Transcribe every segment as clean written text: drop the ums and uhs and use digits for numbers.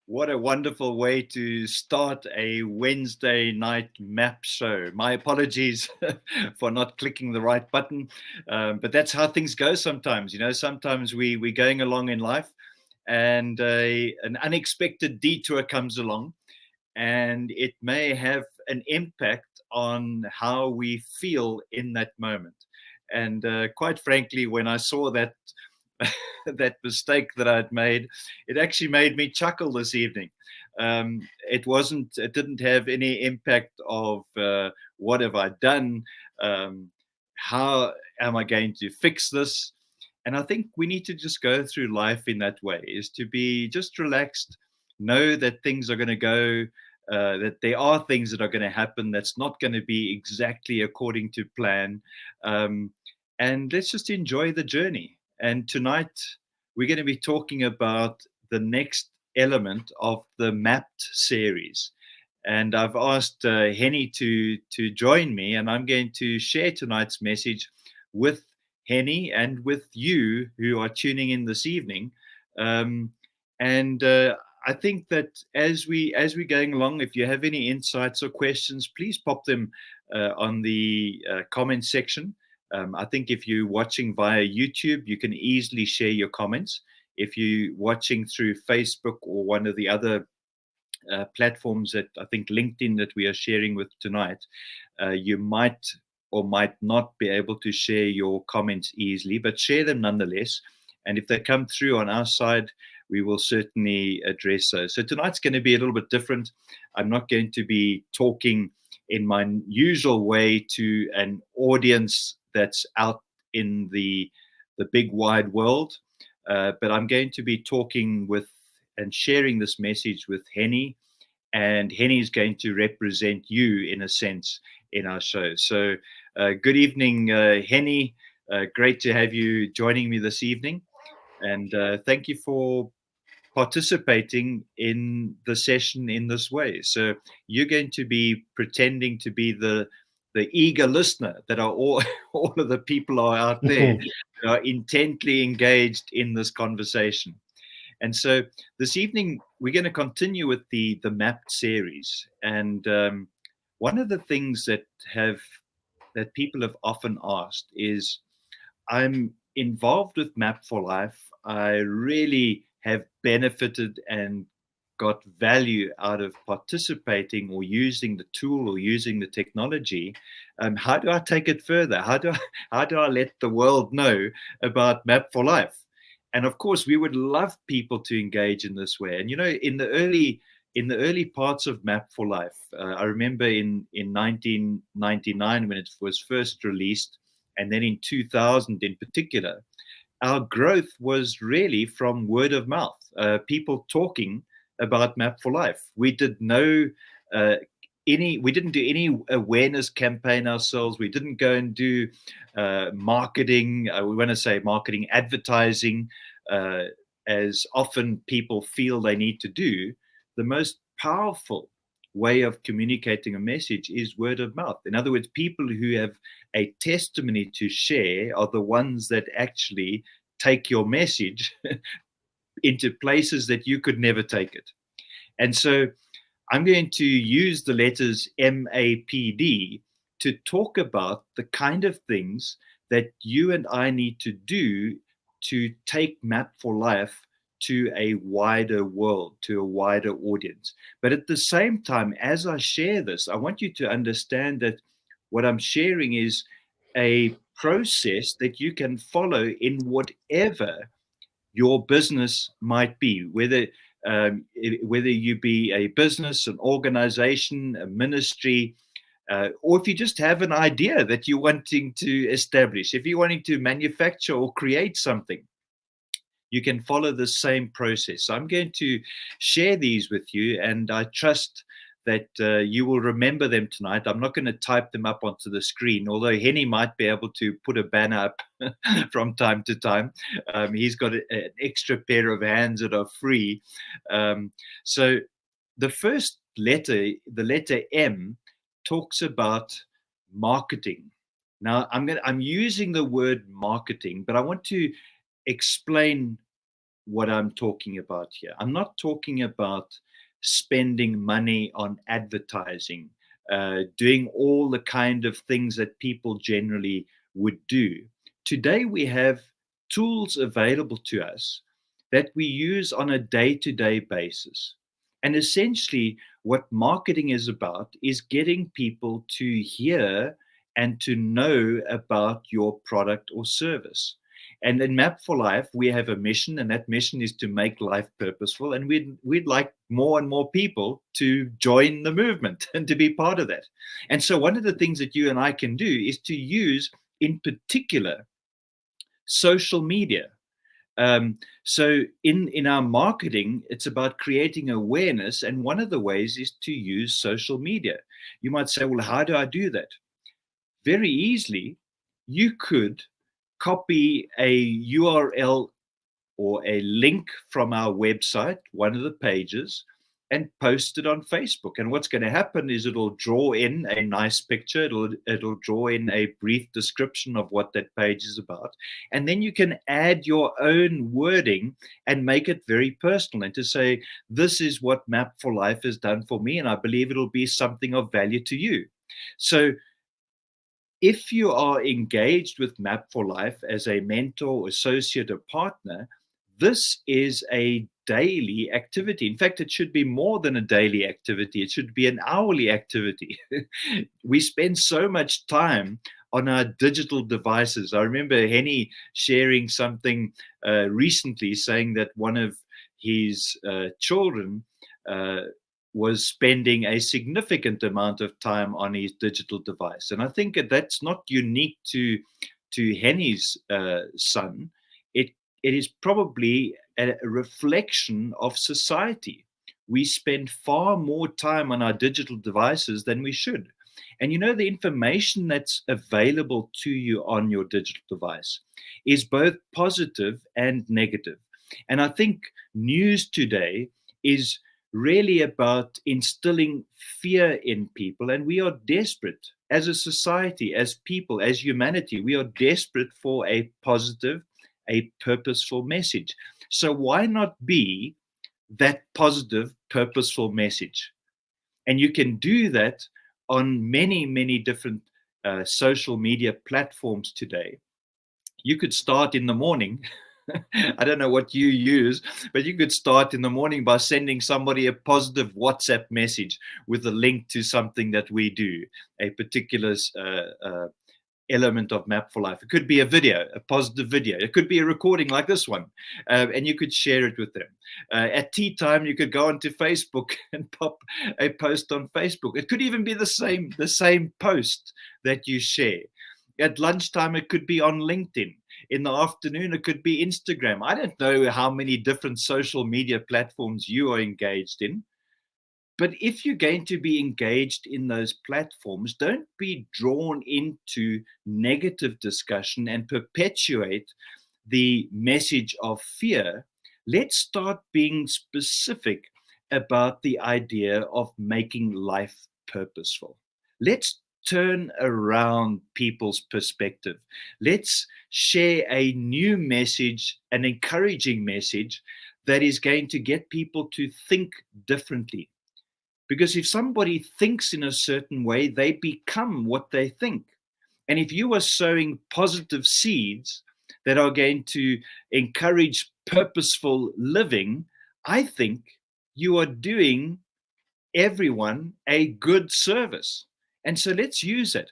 What a wonderful way to start a Wednesday night map show. My apologies for not clicking the right button, but that's how things go sometimes. You know, sometimes we're going along in life and an unexpected detour comes along and it may have an impact on how we feel in that moment. And quite frankly, when I saw that that mistake that I'd made, it actually made me chuckle this evening. It didn't have any impact of what have I done, how am I going to fix this? And I think we need to just go through life in that way, is to be just relaxed, know that things are going to go, that there are things that are going to happen that's not going to be exactly according to plan. Um, and let's just enjoy the journey. And tonight, we're going to be talking about the next element of the Mapped series. And I've asked Henny to join me, and I'm going to share tonight's message with Henny and with you who are tuning in this evening. And I think that as we're going along, if you have any insights or questions, please pop them on the comment section. I think if you're watching via YouTube, you can easily share your comments. If you're watching through Facebook or one of the other platforms that I think LinkedIn that we are sharing with tonight, you might or might not be able to share your comments easily, but share them nonetheless. And if they come through on our side, we will certainly address those. So tonight's going to be a little bit different. I'm not going to be talking in my usual way to an audience that's out in the big wide world, but I'm going to be talking with and sharing this message with Henny, and Henny is going to represent you in a sense in our show. So good evening, Henny. Great to have you joining me this evening, and thank you for participating in the session in this way. So you're going to be pretending to be the eager listener that are all all of the people are out there that are intently engaged in this conversation. And so this evening we're going to continue with the Mapped series. And one of the things that people have often asked is, I'm involved with Map for Life. I really have benefited and got value out of participating or using the tool or using the technology. How do I take it further? How do I let the world know about Map for Life? And of course, we would love people to engage in this way. And you know, in the early parts of Map for Life, I remember in 1999 when it was first released, and then in 2000 in particular, our growth was really from word of mouth, people talking about Map for Life. We did we didn't do any awareness campaign ourselves. We didn't go and do marketing. We want to say marketing, advertising, as often people feel they need to do. The most powerful way of communicating a message is word of mouth. In other words, people who have a testimony to share are the ones that actually take your message into places that you could never take it. And so I'm going to use the letters MAPD to talk about the kind of things that you and I need to do to take Map for Life to a wider world, to a wider audience. But at the same time, as I share this, I want you to understand that what I'm sharing is a process that you can follow in whatever your business might be, whether you be a business, an organization, a ministry, or if you just have an idea that you're wanting to establish, if you're wanting to manufacture or create something, you can follow the same process. So I'm going to share these with you, and I trust that you will remember them tonight. I'm not going to type them up onto the screen, although Henny might be able to put a banner up from time to time. He's got an extra pair of hands that are free. So the first letter, the letter M, talks about marketing. Now I'm using the word marketing, but I want to explain what I'm talking about here. I'm not talking about spending money on advertising, doing all the kind of things that people generally would do. Today, we have tools available to us that we use on a day to day basis. And essentially, what marketing is about is getting people to hear and to know about your product or service. And in Map for Life, we have a mission, and that mission is to make life purposeful. And we'd like more and more people to join the movement and to be part of that. And so, one of the things that you and I can do is to use, in particular, social media. So, in our marketing, it's about creating awareness, and one of the ways is to use social media. You might say, "Well, how do I do that?" Very easily, you could copy a URL or a link from our website, one of the pages, and post it on Facebook. And what's going to happen is it'll draw in a nice picture. It'll draw in a brief description of what that page is about. And then you can add your own wording and make it very personal, and to say, this is what Map for Life has done for me, and I believe it'll be something of value to you. So if you are engaged with Map for Life as a mentor, associate, or partner, this is a daily activity. In fact, it should be more than a daily activity. It should be an hourly activity. We spend so much time on our digital devices. I remember Henny sharing something recently, saying that one of his children was spending a significant amount of time on his digital device. And I think that's not unique to Henny's son. It is probably a reflection of society. We spend far more time on our digital devices than we should. And the information that's available to you on your digital device is both positive and negative. And I think news today is really about instilling fear in people. And we are desperate as a society, as people, as humanity. We are desperate for a positive, a purposeful message. So why not be that positive, purposeful message? And you can do that on many, many different social media platforms today. You could start in the morning. I don't know what you use, but you could start in the morning by sending somebody a positive WhatsApp message with a link to something that we do, a particular element of Map for Life. It could be a video, a positive video. It could be a recording like this one, and you could share it with them. At tea time, you could go onto Facebook and pop a post on Facebook. It could even be the same post that you share. At lunchtime, it could be on LinkedIn. In the afternoon, it could be Instagram. I don't know how many different social media platforms you are engaged in. But if you're going to be engaged in those platforms, don't be drawn into negative discussion and perpetuate the message of fear. Let's start being specific about the idea of making life purposeful. Let's turn around people's perspective. Let's share a new message, an encouraging message that is going to get people to think differently. Because if somebody thinks in a certain way, they become what they think. And if you are sowing positive seeds that are going to encourage purposeful living, I think you are doing everyone a good service. And so let's use it.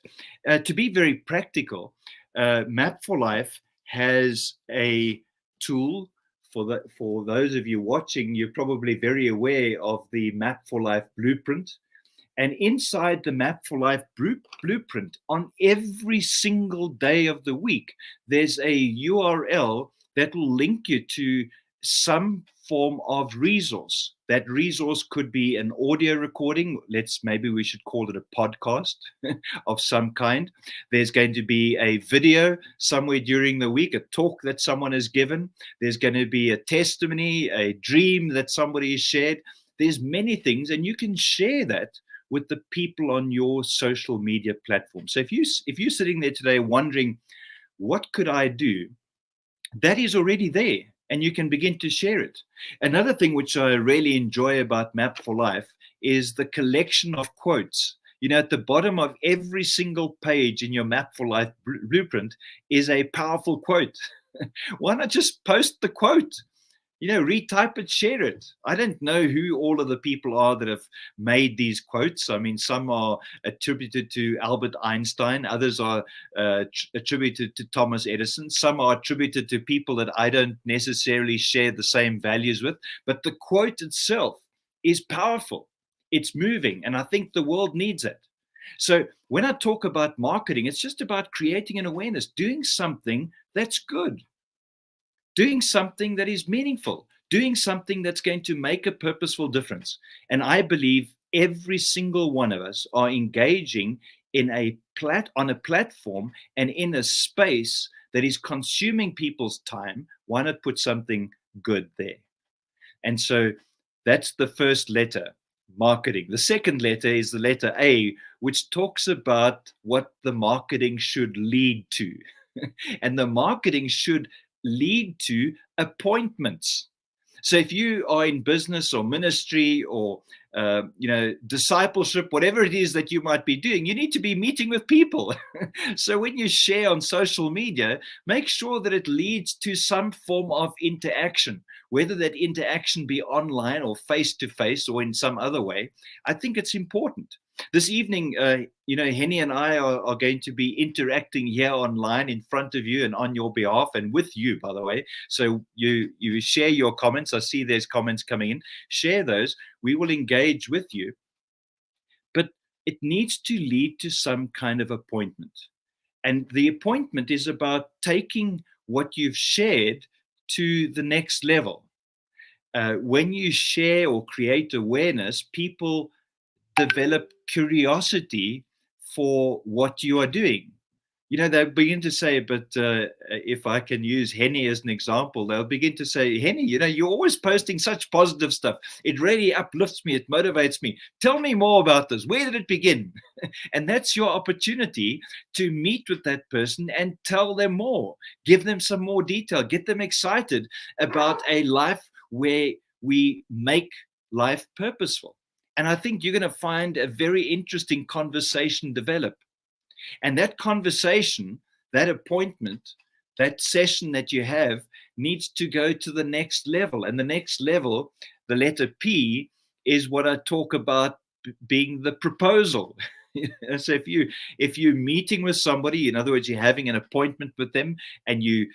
To be very practical, Map for Life has a tool. For those of you watching, you're probably very aware of the Map for Life blueprint. And inside the Map for Life blueprint, on every single day of the week, there's a URL that will link you to some form of resource. That resource could be an audio recording. Maybe we should call it a podcast of some kind. There's going to be a video somewhere during the week, a talk that someone has given. There's going to be a testimony, a dream that somebody has shared. There's many things, and you can share that with the people on your social media platform. So if you're sitting there today wondering, what could I do? That is already there, and you can begin to share it. Another thing which I really enjoy about Map for Life is the collection of quotes. At the bottom of every single page in your Map for Life blueprint is a powerful quote. Why not just post the quote? Retype it, share it. I don't know who all of the people are that have made these quotes. I mean, some are attributed to Albert Einstein. Others are attributed to Thomas Edison. Some are attributed to people that I don't necessarily share the same values with. But the quote itself is powerful. It's moving. And I think the world needs it. So when I talk about marketing, it's just about creating an awareness, doing something that's good. Doing something that is meaningful, doing something that's going to make a purposeful difference. And I believe every single one of us are engaging on a platform and in a space that is consuming people's time. Why not put something good there? And so that's the first letter, marketing. The second letter is the letter A, which talks about what the marketing should lead to. And the marketing should lead to appointments. So if you are in business or ministry or discipleship, whatever it is that you might be doing, you need to be meeting with people. So when you share on social media, make sure that it leads to some form of interaction, whether that interaction be online or face-to-face or in some other way. I think it's important. This evening, Henny and I are going to be interacting here online in front of you and on your behalf and with you, by the way. So you share your comments. I see there's comments coming in. Share those. We will engage with you. But it needs to lead to some kind of appointment. And the appointment is about taking what you've shared to the next level. When you share or create awareness, people develop curiosity for what you are doing. They'll begin to say, but if I can use Henny as an example, they'll begin to say, Henny, you're always posting such positive stuff. It really uplifts me. It motivates me. Tell me more about this. Where did it begin? And that's your opportunity to meet with that person and tell them more. Give them some more detail. Get them excited about a life where we make life purposeful. And I think you're going to find a very interesting conversation develop. And that conversation, that appointment, that session that you have needs to go to the next level. And the next level, the letter P, is what I talk about being the proposal. So if you're meeting with somebody, in other words, you're having an appointment with them and you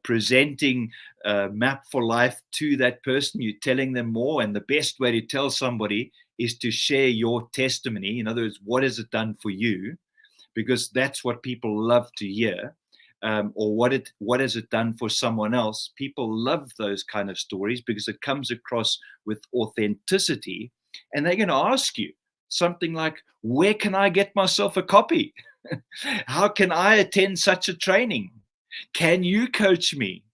presenting Map for Life to that person, you're telling them more. And the best way to tell somebody is to share your testimony. In other words, what has it done for you? Because that's what people love to hear. Or what has it done for someone else? People love those kind of stories because it comes across with authenticity. And they're going to ask you something like, where can I get myself a copy? How can I attend such a training? Can you coach me?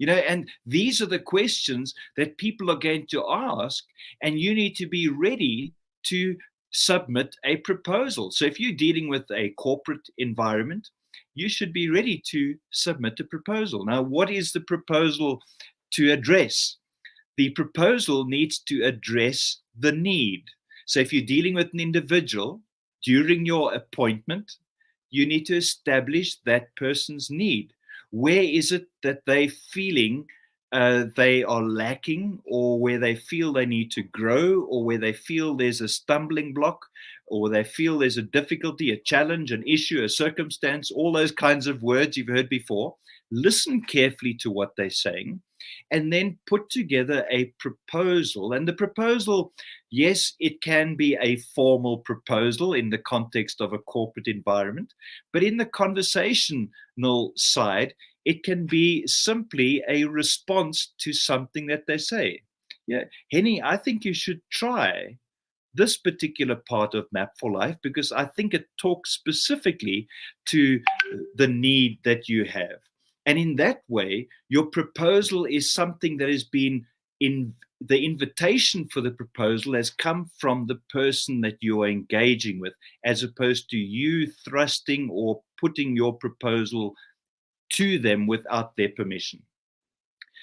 And these are the questions that people are going to ask, and you need to be ready to submit a proposal. So if you're dealing with a corporate environment, you should be ready to submit a proposal. Now, what is the proposal to address? The proposal needs to address the need. So if you're dealing with an individual during your appointment, you need to establish that person's need. Where is it that they're feeling they are lacking, or where they feel they need to grow, or where they feel there's a stumbling block, or they feel there's a difficulty, a challenge, an issue, a circumstance, all those kinds of words you've heard before. Listen carefully to what they're saying and then put together a proposal. And the proposal, yes, it can be a formal proposal in the context of a corporate environment, but in the conversational side, it can be simply a response to something that they say. Yeah, Henny, I think you should try this particular part of Map for Life because I think it talks specifically to the need that you have. And in that way, your proposal is something that has been in the invitation for the proposal has come from the person that you are engaging with, as opposed to you thrusting or putting your proposal to them without their permission.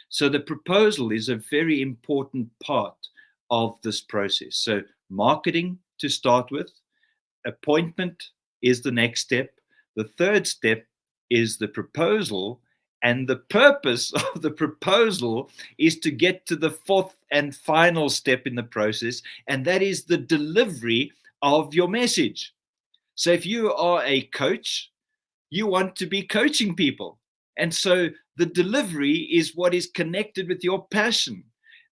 So the proposal is a very important part of this process. So marketing to start with, appointment is the next step. The third step is the proposal. And the purpose of the proposal is to get to the fourth and final step in the process, and that is the delivery of your message. So if you are a coach, you want to be coaching people. And so the delivery is what is connected with your passion.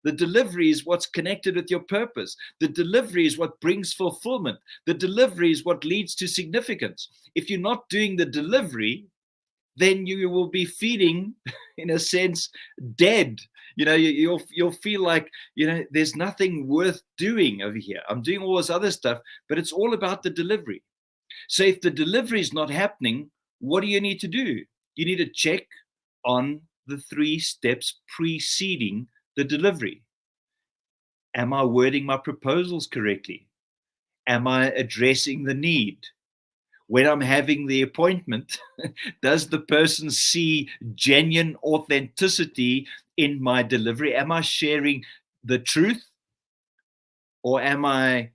The delivery is what's connected with your purpose. The delivery is what brings fulfillment. The delivery is what leads to significance. If you're not doing the delivery, then you will be feeling, in a sense, dead. You'll feel like, there's nothing worth doing over here. I'm doing all this other stuff, but it's all about the delivery. So if the delivery is not happening, what do you need to do? You need to check on the 3 steps preceding the delivery. Am I wording my proposals correctly? Am I addressing the need? When I'm having the appointment, does the person see genuine authenticity in my delivery? Am I sharing the truth? Or am I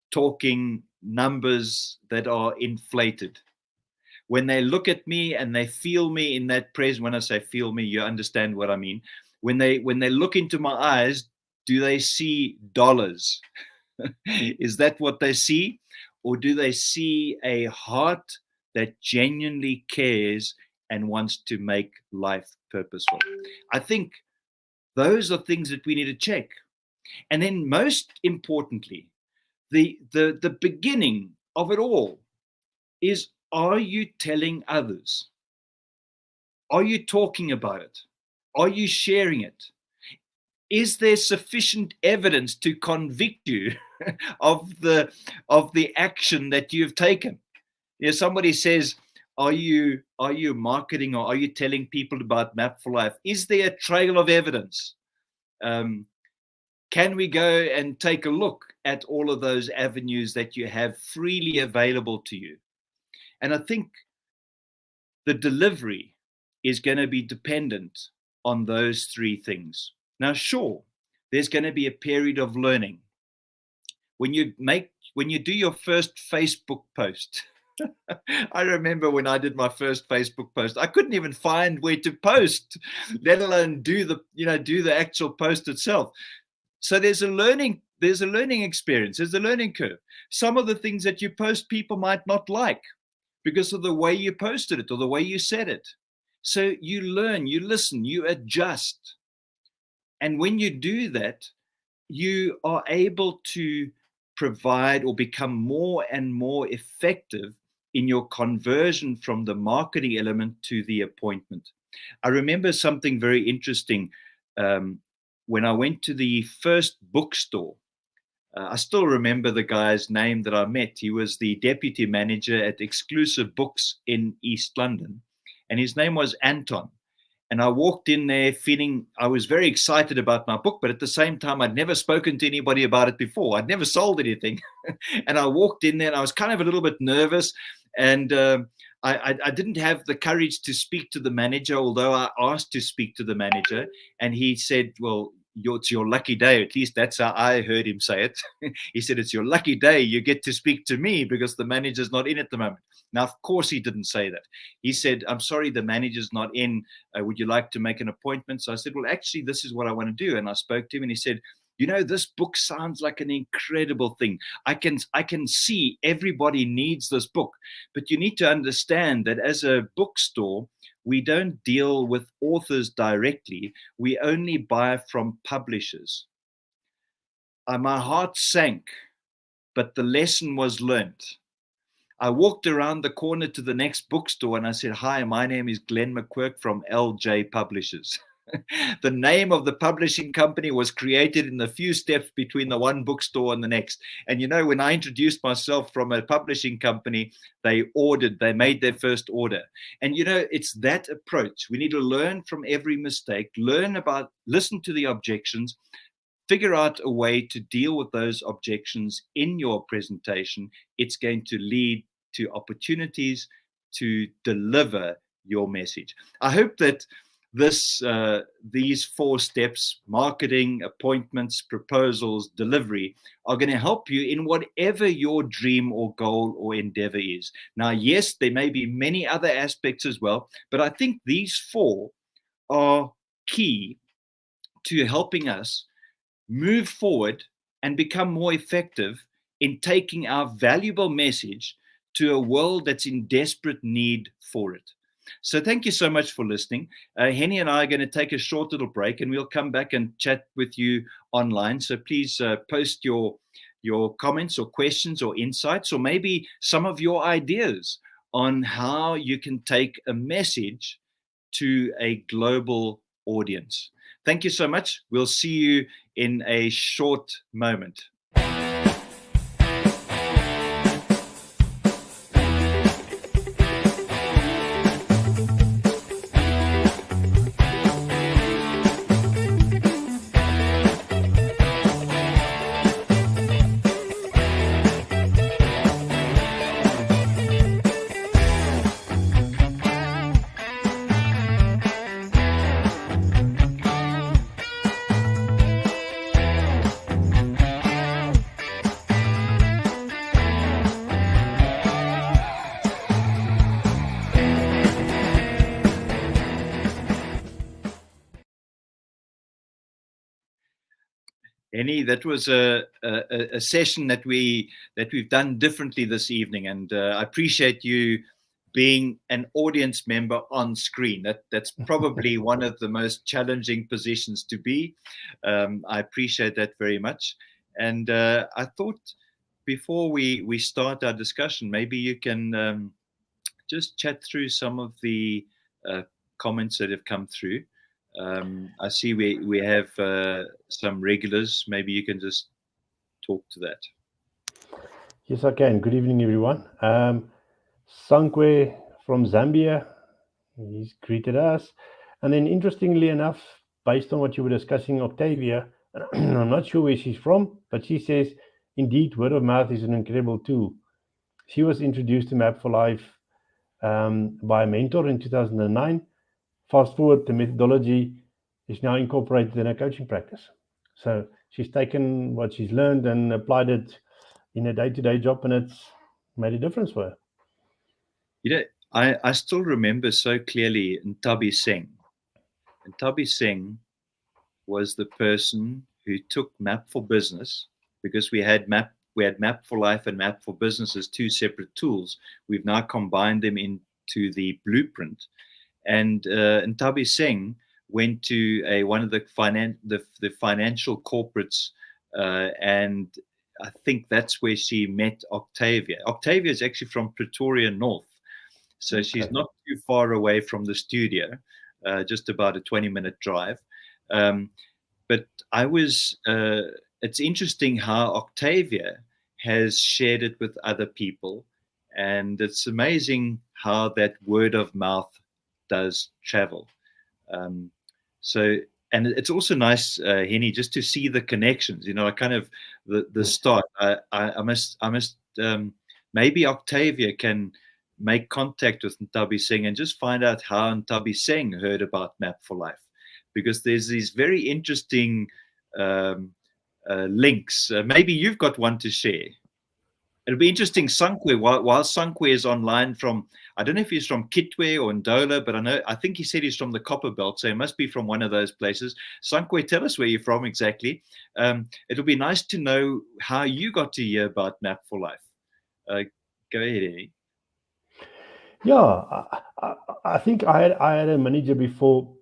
talking numbers that are inflated? When they look at me and they feel me in that presence, when I say feel me, you understand what I mean. When they look into my eyes, do they see dollars? Is that what they see? Or do they see a heart that genuinely cares and wants to make life purposeful? I think those are things that we need to check. And then most importantly, the beginning of it all is, are you telling others? Are you talking about it? Are you sharing it? Is there sufficient evidence to convict you of the action that you've taken? Somebody says, are you marketing, or are you telling people about Map for Life? Is there a trail of evidence? Can we go and take a look at all of those avenues that you have freely available to you? And I think the delivery is going to be dependent on those 3 things. Now, sure, there's going to be a period of learning. When you do your first Facebook post, I remember when I did my first Facebook post, I couldn't even find where to post, let alone do the actual post itself. So there's a learning experience, there's a learning curve. Some of the things that you post, people might not like because of the way you posted it or the way you said it. So you learn, you listen, you adjust. And when you do that, you are able to provide or become more and more effective in your conversion from the marketing element to the appointment. I remember something very interesting when I went to the first bookstore. I still remember the guy's name that I met. He was the deputy manager at Exclusive Books in East London, and his name was Anton. And I walked in there feeling I was very excited about my book, but at the same time, I'd never spoken to anybody about it before. I'd never sold anything. And I walked in there and I was kind of a little bit nervous. And I didn't have the courage to speak to the manager, although I asked to speak to the manager. And he said, well, it's your lucky day. At least that's how I heard him say it. He said, it's your lucky day. You get to speak to me because the manager's not in at the moment. Now, of course, he didn't say that. He said, I'm sorry, the manager's not in. Would you like to make an appointment? So I said, well, actually, this is what I want to do. And I spoke to him and he said, this book sounds like an incredible thing. I can see everybody needs this book. But you need to understand that as a bookstore, we don't deal with authors directly. We only buy from publishers. My heart sank, but the lesson was learnt. I walked around the corner to the next bookstore and I said, "Hi, my name is Glen McQuirk from LJ Publishers." The name of the publishing company was created in the few steps between the one bookstore and the next. And when I introduced myself from a publishing company, they made their first order. And it's that approach. We need to learn from every mistake, listen to the objections, figure out a way to deal with those objections in your presentation. It's going to lead to opportunities to deliver your message. I hope that these 4 steps, marketing, appointments, proposals, delivery, are going to help you in whatever your dream or goal or endeavor is. Now, yes, there may be many other aspects as well, but I think these 4 are key to helping us move forward and become more effective in taking our valuable message to a world that's in desperate need for it. So thank you so much for listening. Henny and I are going to take a short little break, and we'll come back and chat with you online. So please post your comments or questions or insights, or maybe some of your ideas on how you can take a message to a global audience. Thank you so much. We'll see you in a short moment. Henny, that was a session that we've done differently this evening, and I appreciate you being an audience member on screen. That's probably one of the most challenging positions to be. I appreciate that very much, and I thought before we start our discussion, maybe you can just chat through some of the comments that have come through. I see we have some regulars. Maybe you can just talk to that. Yes, I can. Good evening, everyone. Sankwe from Zambia, he's greeted us. And then, interestingly enough, based on what you were discussing, Octavia, I'm not sure where she's from, but she says, indeed, word of mouth is an incredible tool. She was introduced to Map for Life by a mentor in 2009. Fast forward, the methodology is now incorporated in her coaching practice. So she's taken what she's learned and applied it in a day-to-day job, and it's made a difference for her. I still remember so clearly Ntabi Singh. Ntabi Singh was the person who took Map for Business, because we had Map for Life and Map for Business as 2 separate tools. We've now combined them into the blueprint. And Ntabi Singh went to one of the financial corporates, and I think that's where she met Octavia. Octavia is actually from Pretoria North, so she's not too far away from the studio, just about a 20-minute drive. But it's interesting how Octavia has shared it with other people, and it's amazing how that word of mouth does travel. And it's also nice, Henny, just to see the connections. Kind of the start. I must maybe Octavia can make contact with Ntabi Singh and just find out how Ntabi Singh heard about Map for Life, because there's these very interesting links. Maybe you've got one to share. It'll be interesting. Sankwe, while Sankwe is online from, I don't know if he's from Kitwe or Ndola, but I think he said he's from the Copper Belt, so he must be from one of those places. Sankwe, tell us where you're from exactly. It'll be nice to know how you got to hear about Map for Life. Go ahead, Eddie. Yeah, I think I had a manager before,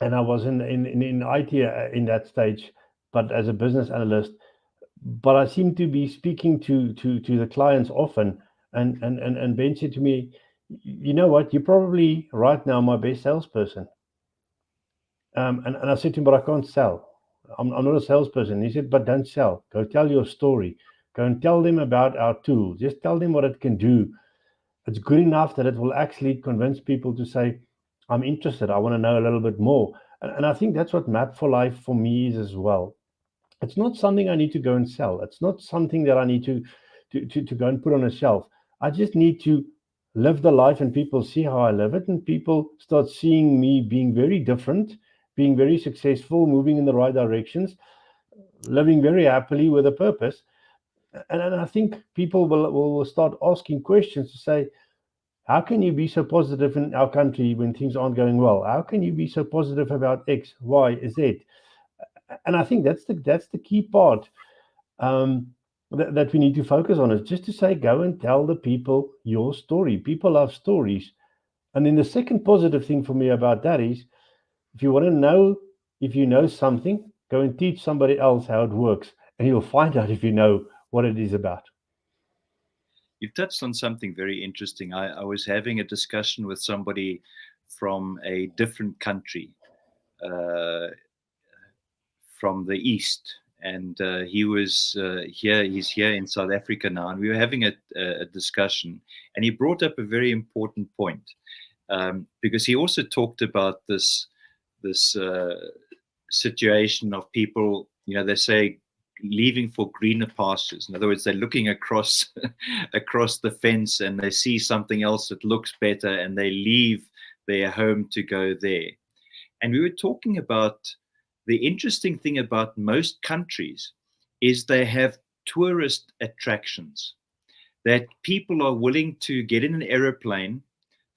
and I was in IT in that stage, but as a business analyst. But I seem to be speaking to the clients often, and Ben said to me, "You know what? You're probably right now my best salesperson." And I said to him, "But I can't sell. I'm not a salesperson." He said, "But don't sell. Go tell your story. Go and tell them about our tool. Just tell them what it can do. It's good enough that it will actually convince people to say, 'I'm interested. I want to know a little bit more.'" And I think that's what Map for Life for me is as well. It's not something I need to go and sell. It's not something that I need to go and put on a shelf. I just need to live the life, and people see how I live it, and people start seeing me being very different, being very successful, moving in the right directions, living very happily with a purpose. And I think people will start asking questions to say, how can you be so positive in our country when things aren't going well? How can you be so positive about X, Y, Z? And I think that's the key part, that we need to focus on, is just to say, go and tell the people your story. People love stories. And then the second positive thing for me about that is, if you want to know if you know something, go and teach somebody else how it works, and you'll find out if you know what it is about. You've touched on something very interesting. I was having a discussion with somebody from a different country, uh, from the east, and he was here. He's here in South Africa now, and we were having a discussion, and he brought up a very important point, because he also talked about this situation of people. They say leaving for greener pastures. In other words, they're looking across across the fence and they see something else that looks better, and they leave their home to go there. And we were talking about the interesting thing about most countries is they have tourist attractions that people are willing to get in an aeroplane,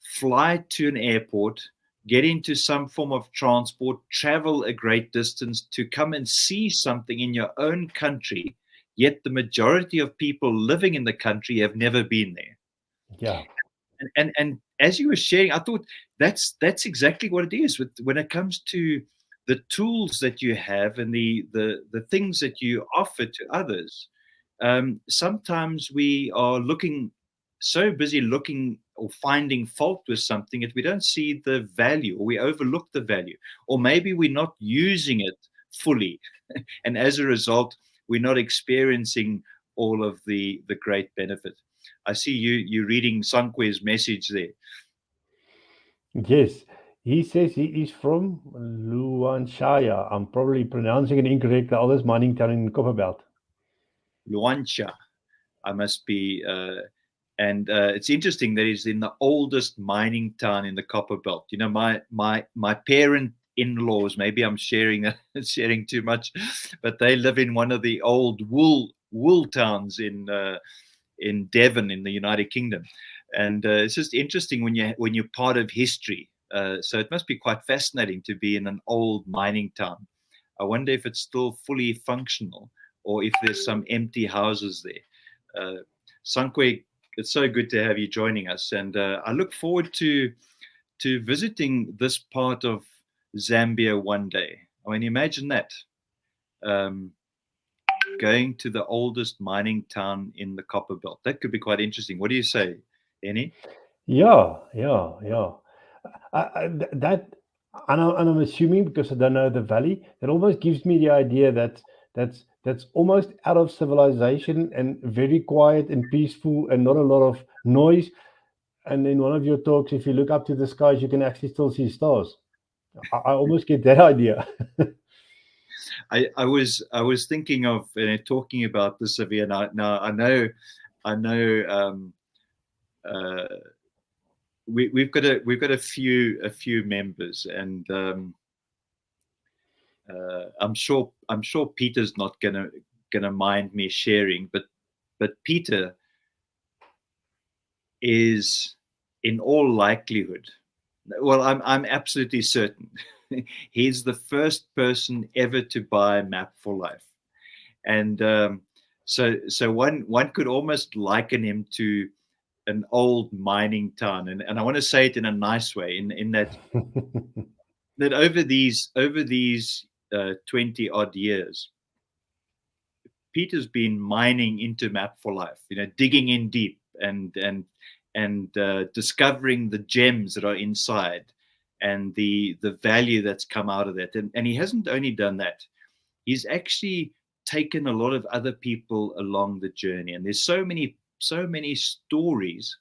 fly to an airport, get into some form of transport, travel a great distance to come and see something in your own country. Yet the majority of people living in the country have never been there. Yeah. And as you were sharing, I thought that's exactly what it is when it comes to the tools that you have and the things that you offer to others. Sometimes we are looking so busy looking or finding fault with something that we don't see the value, or we overlook the value, or maybe we're not using it fully, and as a result, we're not experiencing all of the great benefit. I see you reading Sankwe's message there. Yes. He says he is from Luanshaya. I'm probably pronouncing it incorrect. The oldest mining town in Copperbelt. Luancha, I must be, and it's interesting that he's in the oldest mining town in the Copper Belt. My parent-in-laws. Maybe I'm sharing sharing too much, but they live in one of the old wool towns in Devon in the United Kingdom, and it's just interesting when you're part of history. So it must be quite fascinating to be in an old mining town. I wonder if it's still fully functional or if there's some empty houses there. Sankwe, it's so good to have you joining us, and I look forward to visiting this part of Zambia one day. I mean, imagine that. Um, Going to the oldest mining town in the copper belt. That could be quite interesting. What do you say, Annie? Yeah, yeah, yeah. That, and I'm assuming, because I don't know the valley, that almost gives me the idea that that's almost out of civilization and very quiet and peaceful and not a lot of noise. And in one of your talks, if you look up to the skies, you can actually still see stars. I almost get that idea. I was thinking of talking about this, Avia. Now I know uh, we've got a few members, and I'm sure Peter's not gonna mind me sharing, but Peter is, in all likelihood, well, I'm absolutely certain, he's the first person ever to buy Map for Life, and so one could almost liken him to an old mining town, and I want to say it in a nice way, in that over these 20 odd years, Peter's been mining into Map for Life, digging in deep and discovering the gems that are inside and the value that's come out of that. And he hasn't only done that, he's actually taken a lot of other people along the journey. And there's so many stories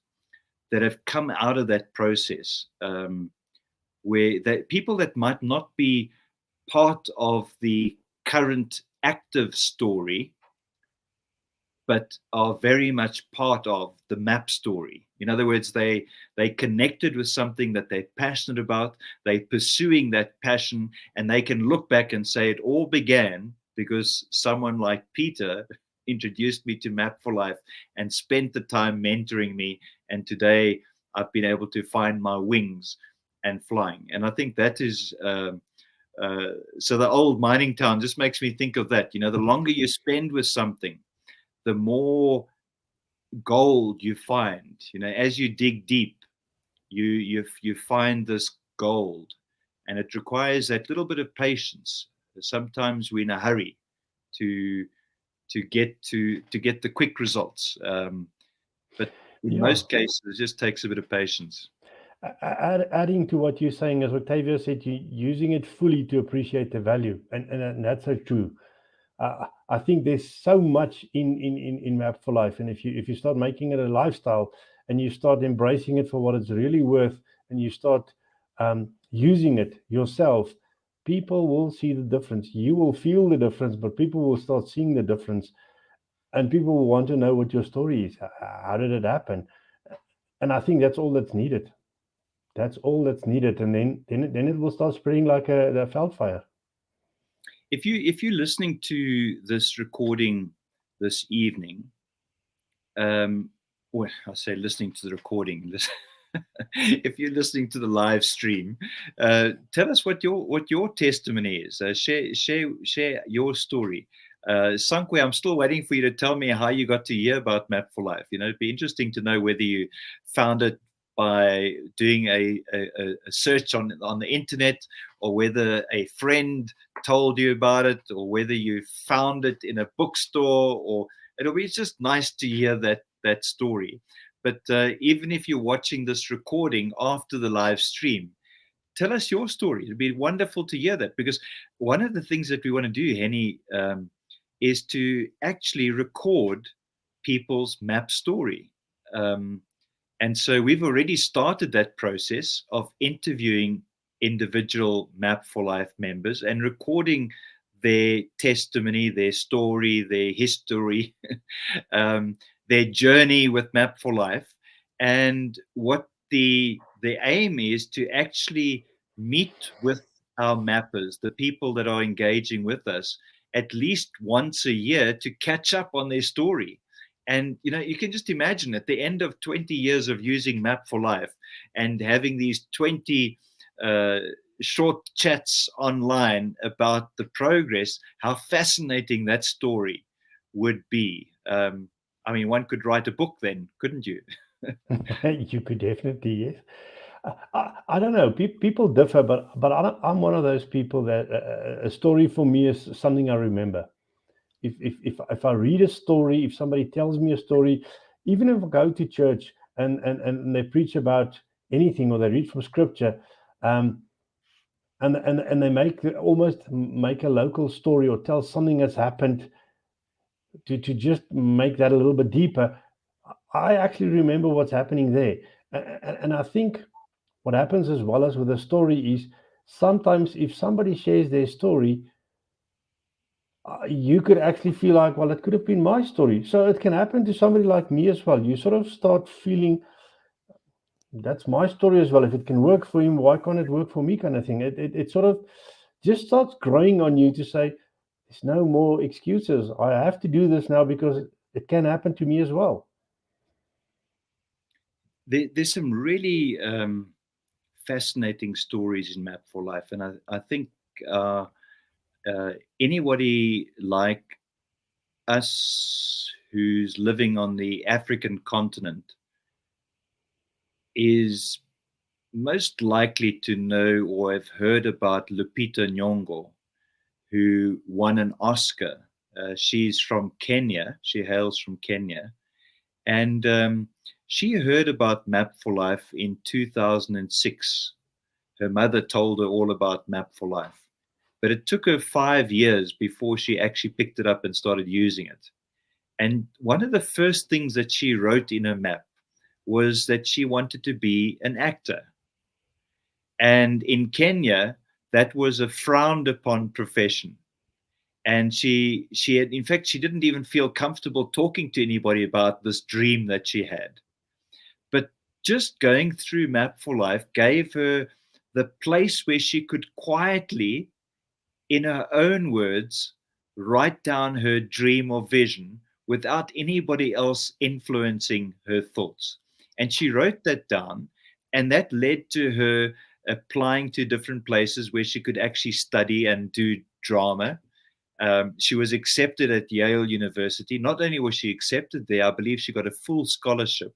that have come out of that process, where that people that might not be part of the current active story, but are very much part of the map story. In other words, they connected with something that they're passionate about, they're pursuing that passion, and they can look back and say it all began because someone like Peter introduced me to Map for Life and spent the time mentoring me, and today I've been able to find my wings and flying. And I think that is so the old mining town just makes me think of that. The longer you spend with something, the more gold you find. As you dig deep, you find this gold, and it requires that little bit of patience. Sometimes we're in a hurry to get the quick results, but in most cases, it just takes a bit of patience. Adding to what you're saying, as Octavia said, you using it fully to appreciate the value, and that's so true. I think there's so much in Map for Life, and if you start making it a lifestyle and you start embracing it for what it's really worth, and you start using it yourself, people will see the difference. You will feel the difference, but people will start seeing the difference, and people will want to know what your story is. How did it happen? And I think that's all that's needed. That's all that's needed, and then it will start spreading like a wildfire. If you're listening to this recording this evening, well, I say listening to the recording. If you're listening to the live stream, tell us what your testimony is. Share your story. Sankwe, I'm still waiting for you to tell me how you got to hear about Map for Life. It'd be interesting to know whether you found it by doing a search on the internet, or whether a friend told you about it, or whether you found it in a bookstore, or it'll be just nice to hear that story. But even if you're watching this recording after the live stream, tell us your story. It'd be wonderful to hear that, because one of the things that we want to do, Henny, is to actually record people's map story. And so we've already started that process of interviewing individual Map for Life members and recording their testimony, their story, their history, their journey with Map for Life. And what the aim is to actually meet with our mappers, the people that are engaging with us, at least once a year to catch up on their story. And, you can just imagine at the end of 20 years of using Map for Life and having these 20 short chats online about the progress, how fascinating that story would be. One could write a book then, couldn't you? You could definitely, yes. I don't know. People differ, but I'm one of those people that a story for me is something I remember. If I read a story, if somebody tells me a story, even if I go to church and they preach about anything, or they read from scripture, and they almost make a local story, or tell something that's happened to just make that a little bit deeper, I actually remember what's happening there. And I think what happens as well as with a story is, sometimes if somebody shares their story, you could actually feel like, well, it could have been my story. So it can happen to somebody like me as well. You sort of start feeling, that's my story as well. If it can work for him, why can't it work for me, kind of thing. It sort of just starts growing on you to say, there's no more excuses. I have to do this now because it can happen to me as well. There's some really fascinating stories in Map for Life. And I think anybody like us who's living on the African continent is most likely to know or have heard about Lupita Nyongo, who won an Oscar. She's from Kenya. She hails from Kenya. And she heard about Map for Life in 2006. Her mother told her all about Map for Life. But it took her 5 years before she actually picked it up and started using it. And one of the first things that she wrote in her map was that she wanted to be an actor. And in Kenya, that was a frowned upon profession. And she had, in fact, she didn't even feel comfortable talking to anybody about this dream that she had. But just going through Map for Life gave her the place where she could quietly, in her own words, write down her dream or vision without anybody else influencing her thoughts. And she wrote that down, and that led to her applying to different places where she could actually study and do drama. She was accepted at Yale University. Not only was she accepted there, I believe she got a full scholarship.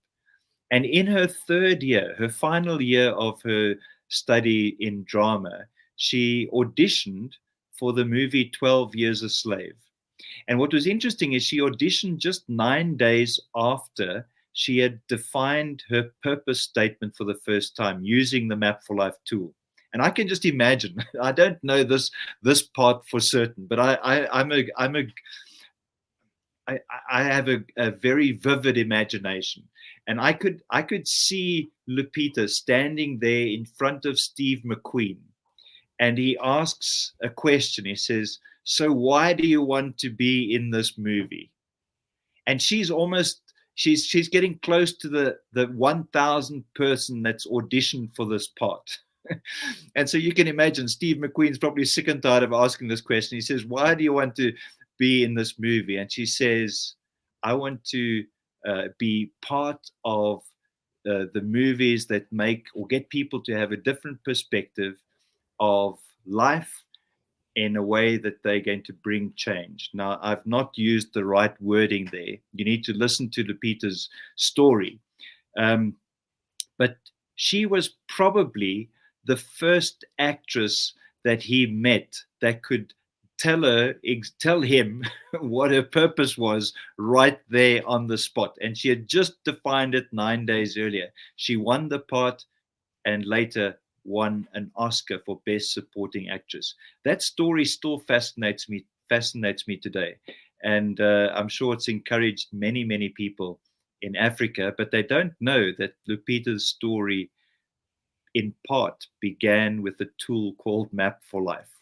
And in her third year, her final year of her study in drama, she auditioned for the movie 12 Years a Slave. And what was interesting is she auditioned just 9 days after she had defined her purpose statement for the first time using the Map for Life tool. And I can just imagine. I don't know this part for certain, but I have a very vivid imagination, and I could see Lupita standing there in front of Steve McQueen, and he asks a question. He says, "So why do you want to be in this movie?" And she's getting close to the 1,000 person that's auditioned for this part. And so you can imagine Steve McQueen's probably sick and tired of asking this question. He says, "Why do you want to be in this movie?" And she says, "I want to be part of the movies that make or get people to have a different perspective of life in a way that they're going to bring change." Now, I've not used the right wording there. You need to listen to Lupita's story. But she was probably the first actress that he met that could tell him what her purpose was right there on the spot. And she had just defined it 9 days earlier. She won the part and later won an Oscar for Best Supporting Actress. That story still fascinates me today. And I'm sure it's encouraged many, many people in Africa, but they don't know that Lupita's story in part began with a tool called Map for Life.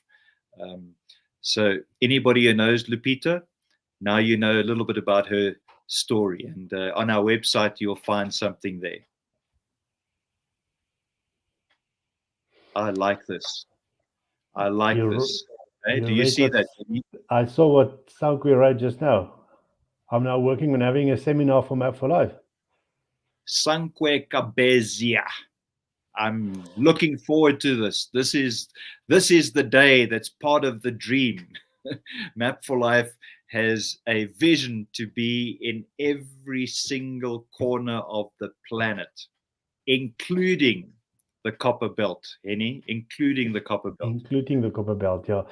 So anybody who knows Lupita, now you know a little bit about her story. And on our website, you'll find something there. I like this. I like this. Hey, do you see that? I saw what Sankwe wrote just now. I'm now working on having a seminar for Map for Life. Sankwe Kabezia. I'm looking forward to this. This is the day that's part of the dream. Map for Life has a vision to be in every single corner of the planet, including the Copper Belt, Henny, including the Copper Belt. Including the Copper Belt, yeah.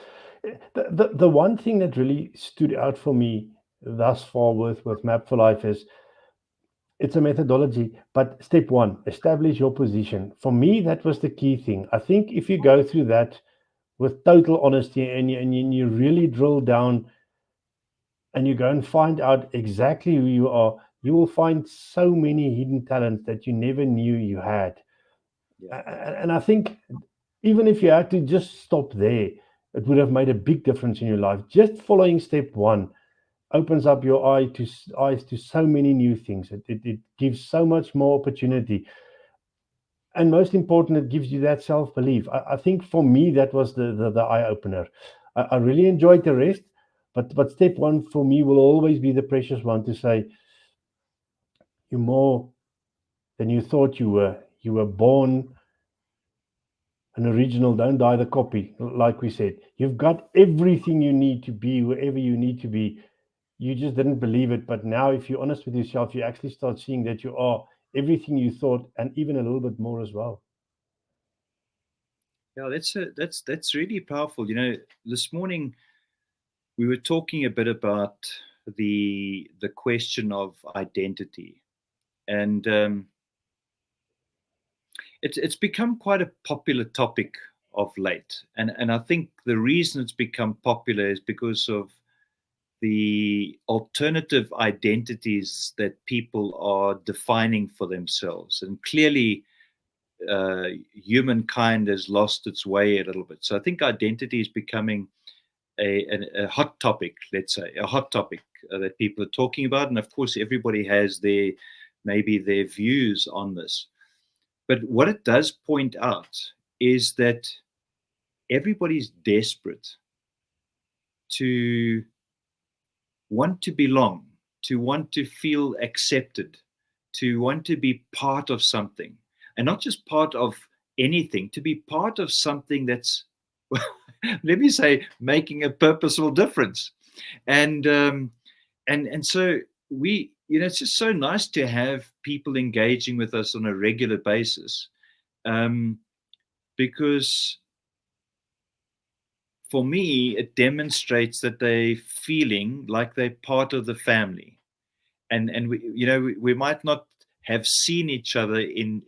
The one thing that really stood out for me thus far with Map for Life is it's a methodology, but step one, establish your position. For me, that was the key thing. I think if you go through that with total honesty and you really drill down and you go and find out exactly who you are, you will find so many hidden talents that you never knew you had. Yeah. And I think even if you had to just stop there, it would have made a big difference in your life. Just following step one opens up your eyes to so many new things. It gives so much more opportunity. And most important, it gives you that self-belief. I think for me, that was the eye-opener. I really enjoyed the rest, but step one for me will always be the precious one, to say, you're more than you thought you were. You were born an original, don't die the copy, like we said. You've got everything you need to be wherever you need to be. You just didn't believe it. But now, if you're honest with yourself, you actually start seeing that you are everything you thought, and even a little bit more as well. Yeah, that's really powerful. This morning we were talking a bit about the question of identity, and it's become quite a popular topic of late. And I think the reason it's become popular is because of the alternative identities that people are defining for themselves. And clearly, humankind has lost its way a little bit. So I think identity is becoming a hot topic, let's say, a hot topic that people are talking about. And of course, everybody has maybe their views on this. But what it does point out is that everybody's desperate to want to belong, to want to feel accepted, to want to be part of something, and not just part of anything, to be part of something that's, let me say, making a purposeful difference. And so it's just so nice to have people engaging with us on a regular basis, because for me, it demonstrates that they're feeling like they're part of the family. And we might not have seen each other in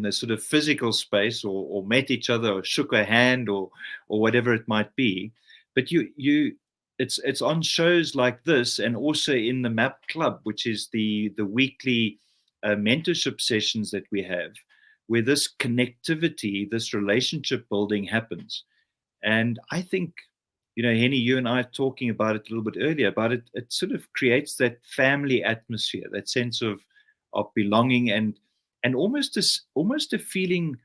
the sort of physical space, or met each other, or shook a hand, or whatever it might be, but it's on shows like this, and also in the MAP Club, which is the weekly mentorship sessions that we have, where this connectivity, this relationship building happens. And I think, Henny, you and I are talking about it a little bit earlier, about it. It sort of creates that family atmosphere, that sense of belonging, and almost a feeling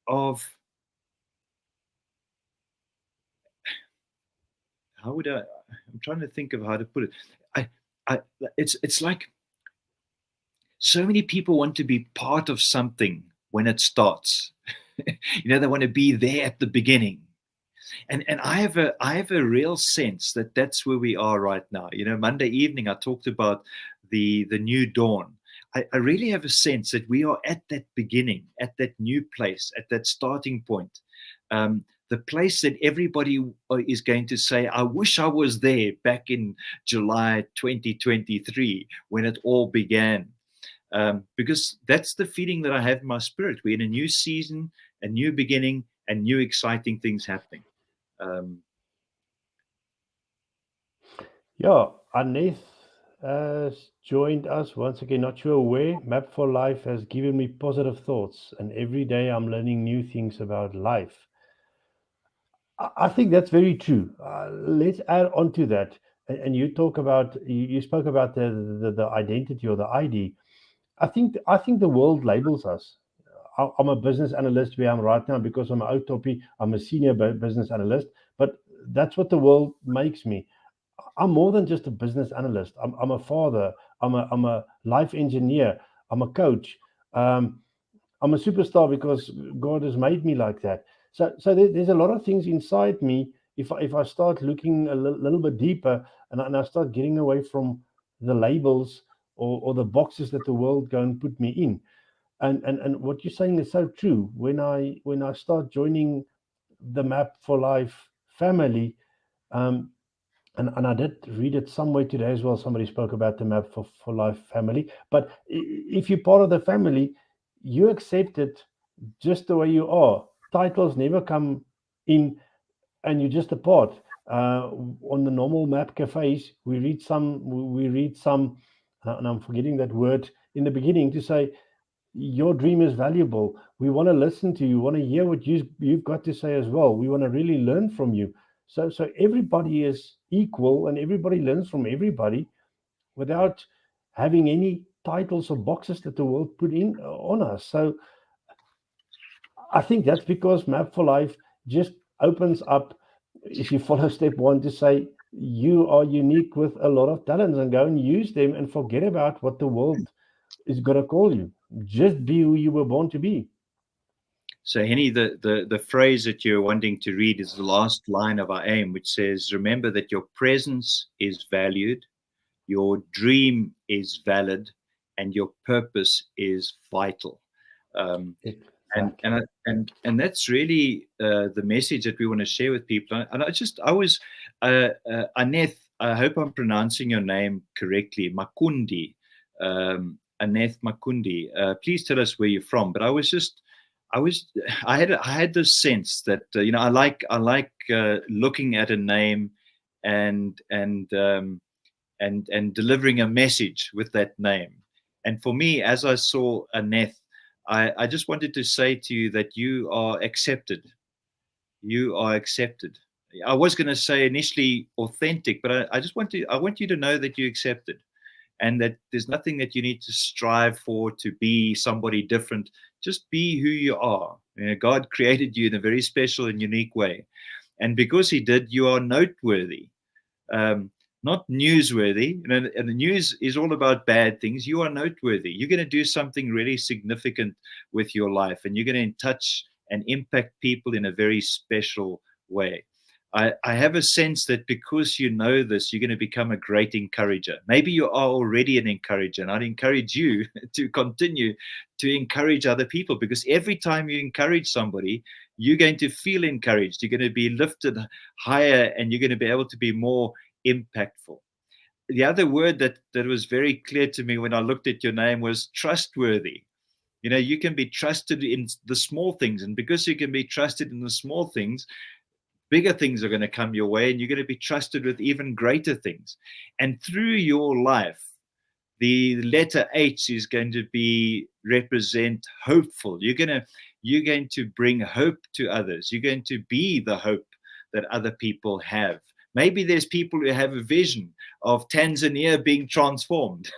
of, I'm trying to think of how to put it. It's like so many people want to be part of something when it starts. They want to be there at the beginning. And I have a real sense that that's where we are right now. Monday evening I talked about the new dawn. I really have a sense that we are at that beginning, at that new place, at that starting point. The place that everybody is going to say, I wish I was there back in July 2023 when it all began. Because that's the feeling that I have in my spirit. We're in a new season, a new beginning, and new exciting things happening. Aneth has joined us once again. Not sure where. Map for Life has given me positive thoughts, and every day I'm learning new things about life. I think that's very true. Let's add on to that. And you talk about, you spoke about the identity or the ID. I think the world labels us. I'm a business analyst where I'm right now because I'm an OTOPI. I'm a senior business analyst, but that's what the world makes me. I'm more than just a business analyst. I'm a father. I'm a life engineer. I'm a coach. I'm a superstar because God has made me like that. So there's a lot of things inside me. If I start looking a little bit deeper, and I start getting away from the labels or the boxes that the world go and put me in, and what you're saying is so true. When I start joining the Map for Life family, and I did read it somewhere today as well. Somebody spoke about the Map for Life family. But if you're part of the family, you accept it just the way you are. Titles never come in, and you're just a part. On the normal map cafes, we read some, and I'm forgetting that word in the beginning to say, your dream is valuable. We want to listen to you. We want to hear what you've got to say as well. We want to really learn from you. So everybody is equal, and everybody learns from everybody without having any titles or boxes that the world put in on us. So I think that's because Map for Life just opens up, if you follow step one, to say you are unique with a lot of talents, and go and use them and forget about what the world is going to call you. Just be who you were born to be. So, Henny, the phrase that you're wanting to read is the last line of our aim, which says, remember that your presence is valued, your dream is valid, and your purpose is vital. Um, Exactly. and that's really the message that we want to share with people. And I was Aneth. I hope I'm pronouncing your name correctly, Makundi, Aneth Makundi. Please tell us where you're from. But I had this sense that I like looking at a name and delivering a message with that name. And for me, as I saw Aneth, I just wanted to say to you that you are accepted. You are accepted. I was going to say initially authentic, but I want you to know that you're accepted, and that there's nothing that you need to strive for to be somebody different. Just be who you are. God created you in a very special and unique way. And because he did, you are noteworthy. Um, Not newsworthy. And the news is all about bad things. You are noteworthy. You're going to do something really significant with your life, and you're going to touch and impact people in a very special way. I have a sense that because you know this, you're going to become a great encourager. Maybe you are already an encourager, and I'd encourage you to continue to encourage other people, because every time you encourage somebody, you're going to feel encouraged. You're going to be lifted higher, and you're going to be able to be more impactful. The other word that was very clear to me when I looked at your name was trustworthy. You can be trusted in the small things, and because you can be trusted in the small things, bigger things are going to come your way, and you're going to be trusted with even greater things. And through your life, the letter H is going to be represent hopeful. You're going to bring hope to others. You're going to be the hope that other people have. Maybe there's people who have a vision of Tanzania being transformed.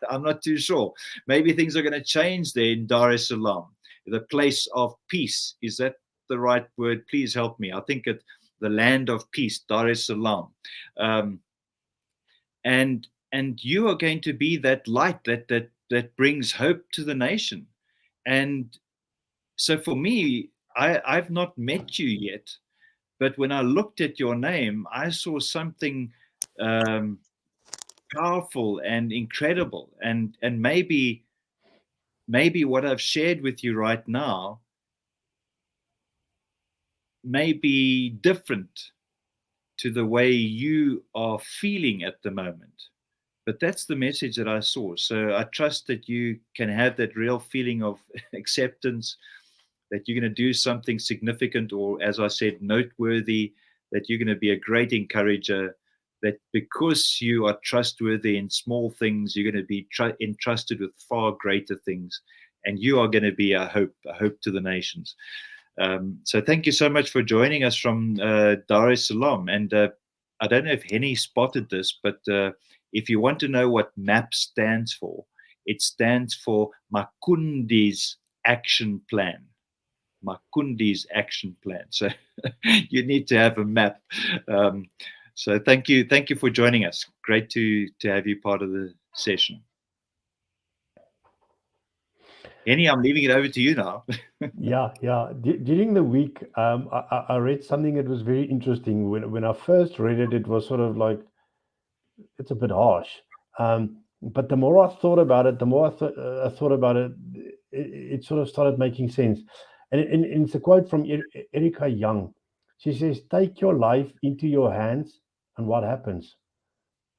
I'm not too sure. Maybe things are going to change there in Dar es Salaam, the place of peace. Is that the right word? Please help me. I think it's the land of peace, Dar es Salaam. And you are going to be that light that brings hope to the nation. And so for me, I've not met you yet, but when I looked at your name, I saw something powerful and incredible, and maybe what I've shared with you right now may be different to the way you are feeling at the moment. But that's the message that I saw. So I trust that you can have that real feeling of acceptance, that you're going to do something significant, or, as I said, noteworthy, that you're going to be a great encourager, that because you are trustworthy in small things, you're going to be entrusted with far greater things, and you are going to be a hope to the nations. So thank you so much for joining us from Dar es Salaam. And I don't know if Henny spotted this, but if you want to know what MAP stands for, it stands for Makundi's Action Plan. Makundi's Action Plan. So you need to have a map. So thank you for joining us. Great to have you part of the session. Henny, I'm leaving it over to you now. Yeah. During the week, I read something that was very interesting. When I first read it, it was sort of like, it's a bit harsh. But the more I thought about it, it sort of started making sense. And it's a quote from Erika Young. She says, "Take your life into your hands, and what happens?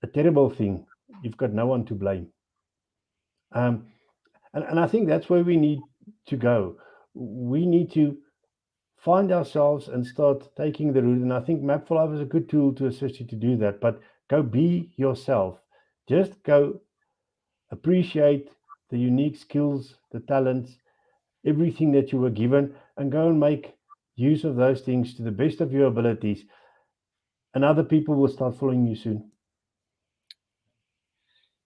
A terrible thing. You've got no one to blame." And I think that's where we need to go. We need to find ourselves and start taking the route. And I think Map for Life is a good tool to assist you to do that. But go be yourself. Just go appreciate the unique skills, the talents, everything that you were given, and go and make use of those things to the best of your abilities. And other people will start following you soon.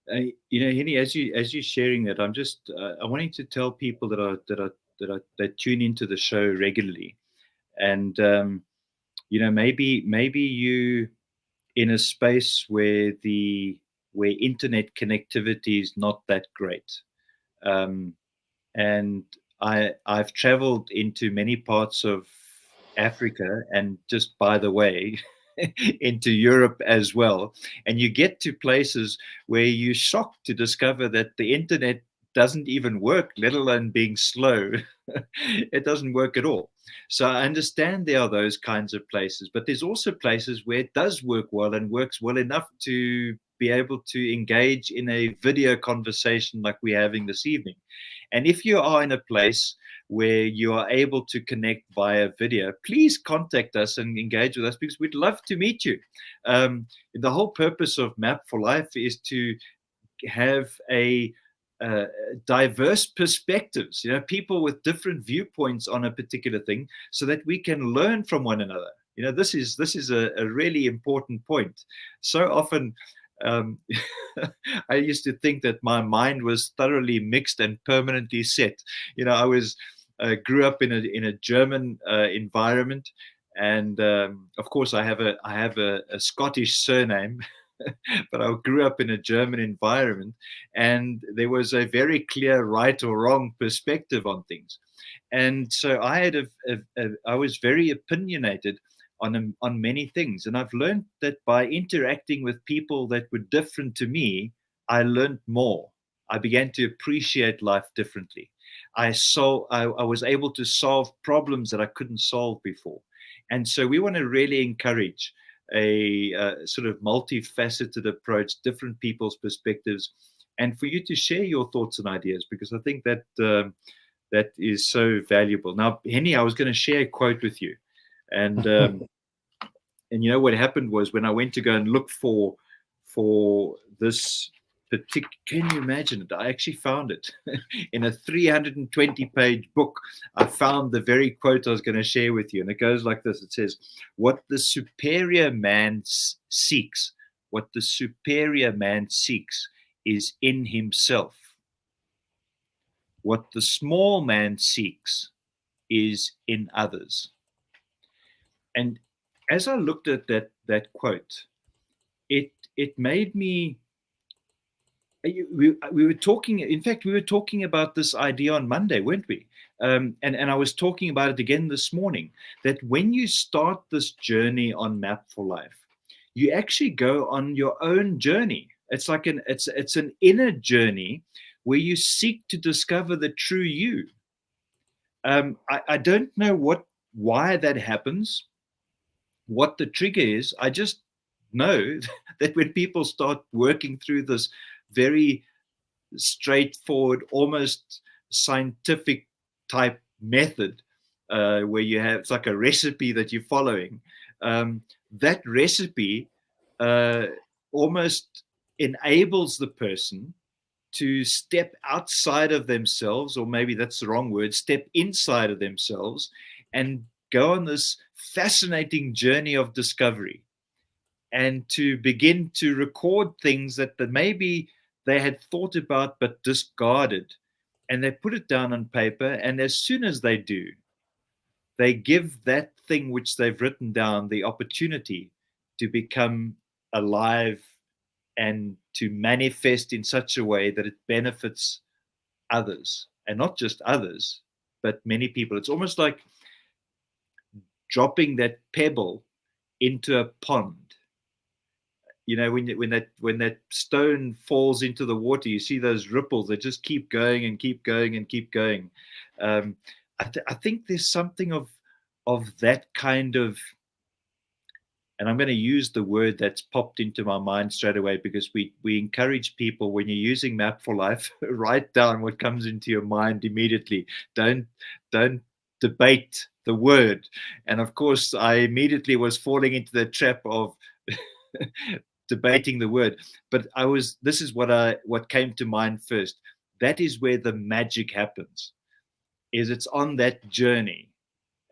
Henny, as you're sharing that, I'm just I wanting to tell people that tune into the show regularly, and maybe you in a space where internet connectivity is not that great, and I've traveled into many parts of Africa, and just by the way, into Europe as well. And you get to places where you're shocked to discover that the internet doesn't even work, let alone being slow. It doesn't work at all. So I understand there are those kinds of places, but there's also places where it does work well and works well enough to be able to engage in a video conversation like we're having this evening. And if you are in a place where you are able to connect via video, please contact us and engage with us, because we'd love to meet you. The whole purpose of Map for Life is to have a diverse perspectives, people with different viewpoints on a particular thing, so that we can learn from one another. This is a really important point. So often, I used to think that my mind was thoroughly mixed and permanently set. I was grew up in a German environment, and of course, I have a Scottish surname. But I grew up in a German environment, and there was a very clear right or wrong perspective on things. And so I was very opinionated on many things. And I've learned that by interacting with people that were different to me, I learned more. I began to appreciate life differently. I was able to solve problems that I couldn't solve before. And so we want to really encourage a sort of multifaceted approach, different people's perspectives, and for you to share your thoughts and ideas, because I think that that is so valuable. Now, Henny, I was going to share a quote with you, and what happened was, when I went to go and look for this particular, can you imagine it? I actually found it in a 320-page book. I found the very quote I was going to share with you, and it goes like this. It says, what the superior man seeks is in himself. What the small man seeks is in others. And as I looked at that quote, it made me. We were talking. In fact, we were talking about this idea on Monday, weren't we? And I was talking about it again this morning. That when you start this journey on Map for Life, you actually go on your own journey. It's like it's an inner journey where you seek to discover the true you. I don't know why that happens, what the trigger is. I just know that when people start working through this very straightforward, almost scientific type method, where you have, it's like a recipe that you're following. That recipe almost enables the person to step outside of themselves, or maybe that's the wrong word, step inside of themselves, and go on this fascinating journey of discovery, and to begin to record things that maybe they had thought about but discarded, and they put it down on paper. And as soon as they do, they give that thing which they've written down the opportunity to become alive and to manifest in such a way that it benefits others, and not just others, but many people. It's almost like dropping that pebble into a pond. When that stone falls into the water, you see those ripples that just keep going and keep going and keep going. I think there's something of that kind of, and I'm going to use the word that's popped into my mind straight away, because we encourage people, when you're using Map for Life, write down what comes into your mind immediately. Don't debate the word. And of course, I immediately was falling into the trap of debating the word. But this is what came to mind first. That is where the magic happens, is it's on that journey.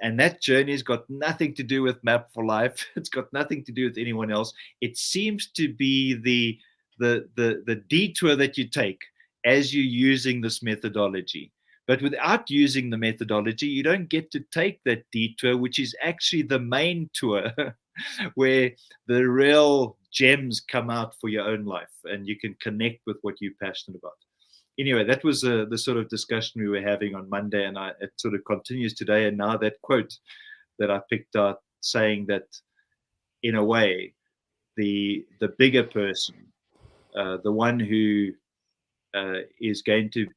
And that journey has got nothing to do with Map for Life. It's got nothing to do with anyone else. It seems to be the detour that you take as you're using this methodology. But without using the methodology, you don't get to take that detour, which is actually the main tour, where the real gems come out for your own life, and you can connect with what you're passionate about. Anyway, that was the sort of discussion we were having on Monday, and it sort of continues today. And now that quote that I picked out, saying that, in a way, the bigger person, the one who is going to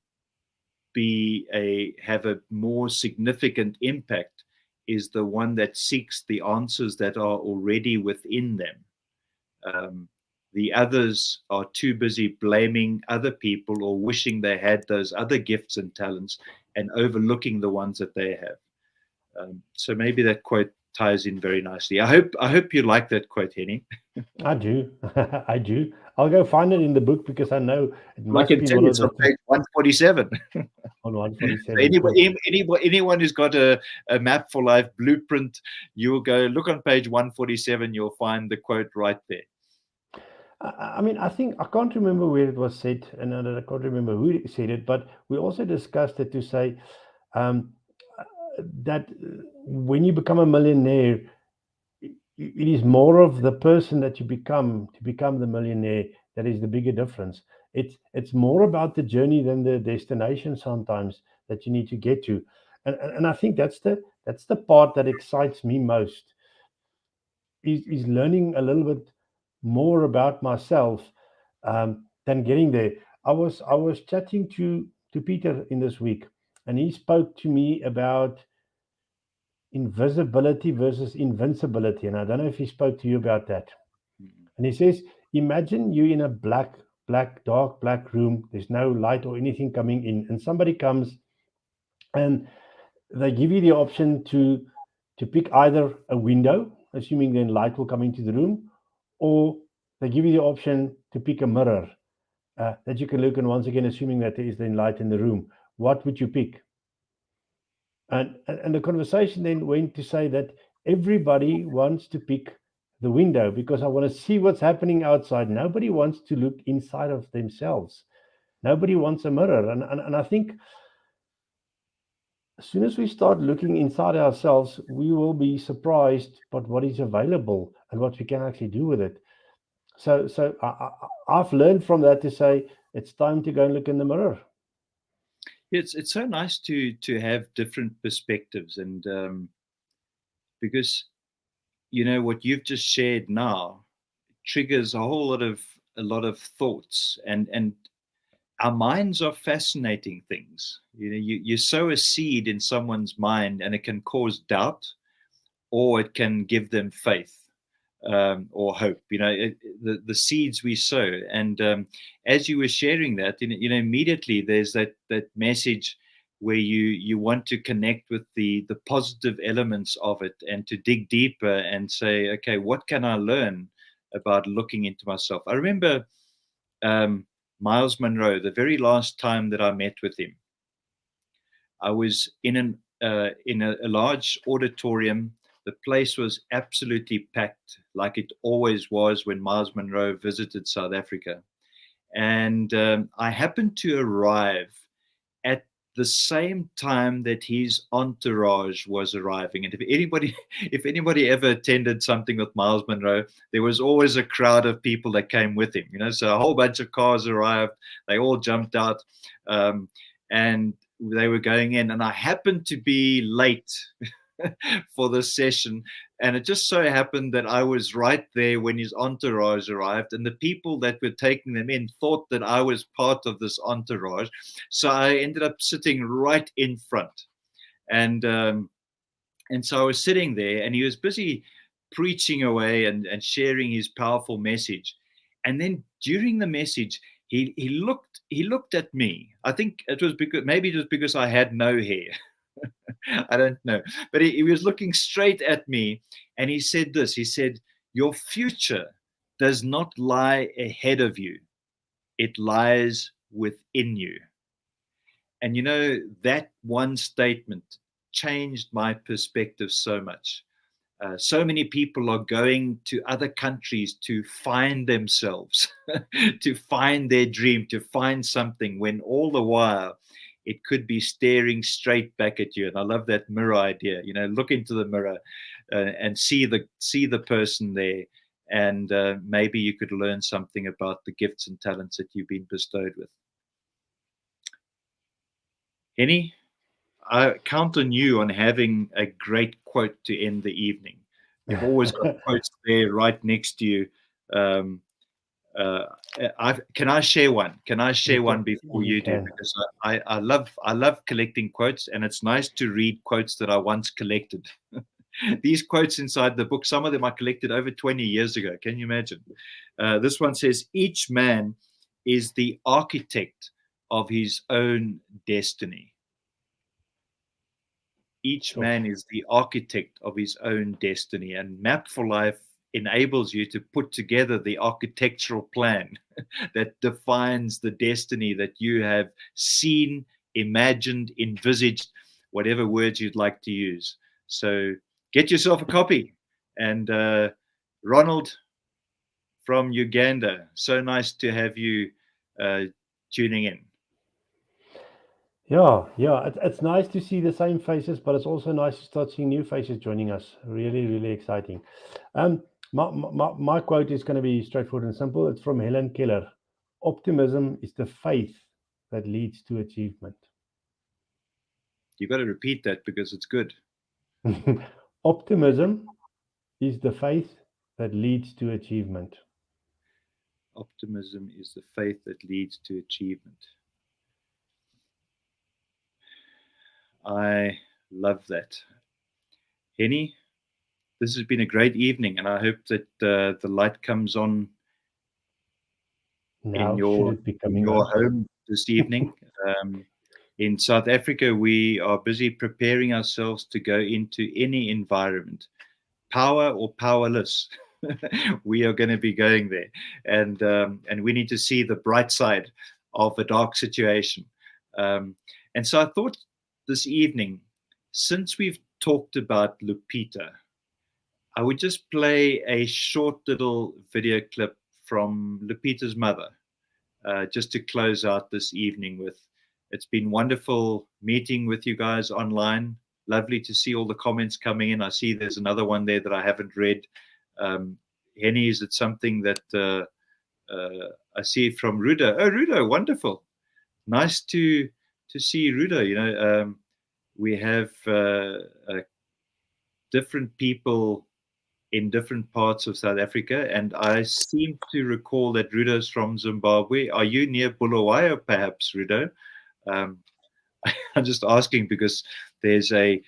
have a more significant impact is the one that seeks the answers that are already within them. The others are too busy blaming other people or wishing they had those other gifts and talents and overlooking the ones that they have. So maybe that quote ties in very nicely. I hope you like that quote, Henny. I do. I do. I'll go find it in the book because I know it I must can be tell one you of it's on the page 147. on So 147. Cool. anyone who's got a map for life blueprint, you'll go look on page 147. You'll find the quote right there. I mean, I think I can't remember where it was said, and I can't remember who said it, but we also discussed it to say um, that when you become a millionaire, it is more of the person that you become to become the millionaire that is the bigger difference. It's more about the journey than the destination sometimes that you need to get to, and I think that's the part that excites me most is learning a little bit more about myself than getting there. I was chatting to Peter in this week, and he spoke to me about invisibility versus invincibility. And I don't know if he spoke to you about that. And he says, imagine you in a dark, black room. There's no light or anything coming in, and somebody comes and they give you the option to pick either a window, assuming then light will come into the room, or they give you the option to pick a mirror that you can look in once again, assuming that there is then light in the room. What would you pick? And the conversation then went to say that everybody wants to pick the window because I want to see what's happening outside. Nobody wants to look inside of themselves. Nobody wants a mirror. And I think as soon as we start looking inside ourselves, we will be surprised by what is available and what we can actually do with it. So I've learned from that to say it's time to go and look in the mirror. It's so nice to have different perspectives, and because what you've just shared now triggers a lot of thoughts, and our minds are fascinating things. You sow a seed in someone's mind, and it can cause doubt, or it can give them faith. Or hope, the seeds we sow. And as you were sharing that, immediately there's that message where you want to connect with the positive elements of it and to dig deeper and say, okay, what can I learn about looking into myself? I remember Miles Monroe, the very last time that I met with him. I was in a large auditorium. The place was absolutely packed, like it always was when Miles Monroe visited South Africa. And I happened to arrive at the same time that his entourage was arriving. And if anybody ever attended something with Miles Monroe, there was always a crowd of people that came with him. So a whole bunch of cars arrived. They all jumped out, and they were going in. And I happened to be late for the session, and it just so happened that I was right there when his entourage arrived, and the people that were taking them in thought that I was part of this entourage, so I ended up sitting right in front, and so I was sitting there, and he was busy preaching away and sharing his powerful message, and then during the message he looked at me. I think it was because I had no hair. I don't know. But he was looking straight at me, and he said this. He said, your future does not lie ahead of you. It lies within you. And that one statement changed my perspective so much. So many people are going to other countries to find themselves, to find their dream, to find something, when all the while it could be staring straight back at you. And I love that mirror idea. Look into the mirror and see the person there, and maybe you could learn something about the gifts and talents that you've been bestowed with. Henny, I count on you on having a great quote to end the evening. You've always got quotes there right next to you. Can I share one? Can I share one before You you do? can. Because I love collecting quotes, and it's nice to read quotes that I once collected. These quotes inside the book, some of them I collected over 20 years ago. Can you imagine? This one says, "Each man is the architect of his own destiny." Each Sure. man is the architect of his own destiny, and Map for Life enables you to put together the architectural plan that defines the destiny that you have seen, imagined, envisaged, whatever words you'd like to use. So get yourself a copy. And Ronald from Uganda, so nice to have you tuning in. Yeah. It's nice to see the same faces, but it's also nice to start seeing new faces joining us. Really, really exciting. My quote is going to be straightforward and simple. It's from Helen Keller. Optimism is the faith that leads to achievement. You've got to repeat that because it's good. Optimism is the faith that leads to achievement. Optimism is the faith that leads to achievement. I love that. Henny, this has been a great evening, and I hope that the light comes on in Now, should it be coming your on? home this evening. In South Africa, we are busy preparing ourselves to go into any environment, power or powerless. We are going to be going there, and we need to see the bright side of a dark situation. And so I thought this evening, since we've talked about Lupita, I would just play a short little video clip from Lupita's mother, just to close out this evening with. It's been wonderful meeting with you guys online. Lovely to see all the comments coming in. I see there's another one there that I haven't read. Henny, is it something that I see from Rudo? Oh, Rudo, wonderful. Nice to see Rudo. You know, we have different people in different parts of South Africa, and I seem to recall that Rudo's from Zimbabwe. Are you near Bulawayo, perhaps, Rudo? I'm just asking because there's a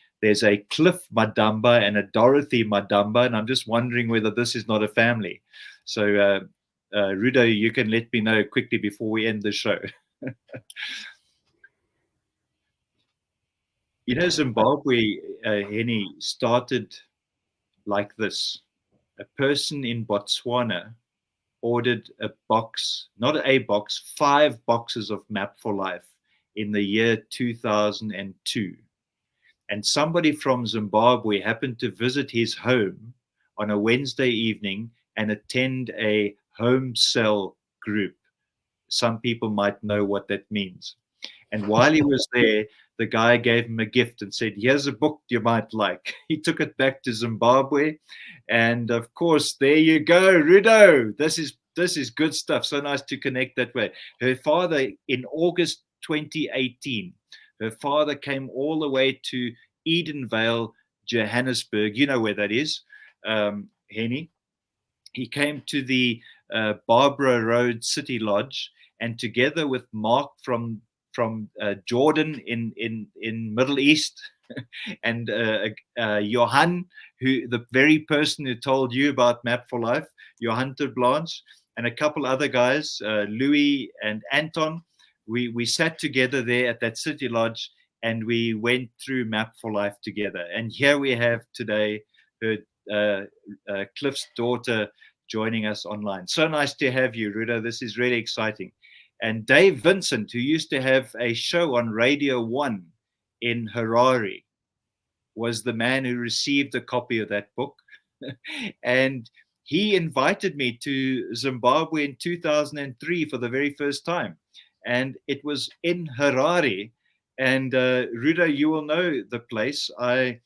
Cliff Madamba and a Dorothy Madamba, and I'm just wondering whether this is not a family. So, Rudo, you can let me know quickly before we end the show. You know, Zimbabwe, Henny, started like this. A person in Botswana ordered a box, not a box, 5 boxes of Map for Life in the year 2002. And somebody from Zimbabwe happened to visit his home on a Wednesday evening and attend a home cell group. Some people might know what that means. And while he was there, the guy gave him a gift and said, "Here's a book you might like." He took it back to Zimbabwe. And of course, there you go, Rudo. This is good stuff. So nice to connect that way. Her father, in August 2018, her father came all the way to Edenvale, Johannesburg. You know where that is, Henny. He came to the Barbara Road City Lodge, and together with Mark from Jordan in Middle East, and Johan, who the very person who told you about Map for Life, Johan ter Blanche, and a couple other guys, Louis and Anton. We sat together there at that City Lodge, and we went through Map for Life together. And here we have today her Cliff's daughter joining us online. So nice to have you, Rudo. This is really exciting. And Dave Vincent, who used to have a show on Radio 1 in Harare, was the man who received a copy of that book. And he invited me to Zimbabwe in 2003 for the very first time. And it was in Harare. And Rudo, you will know the place. I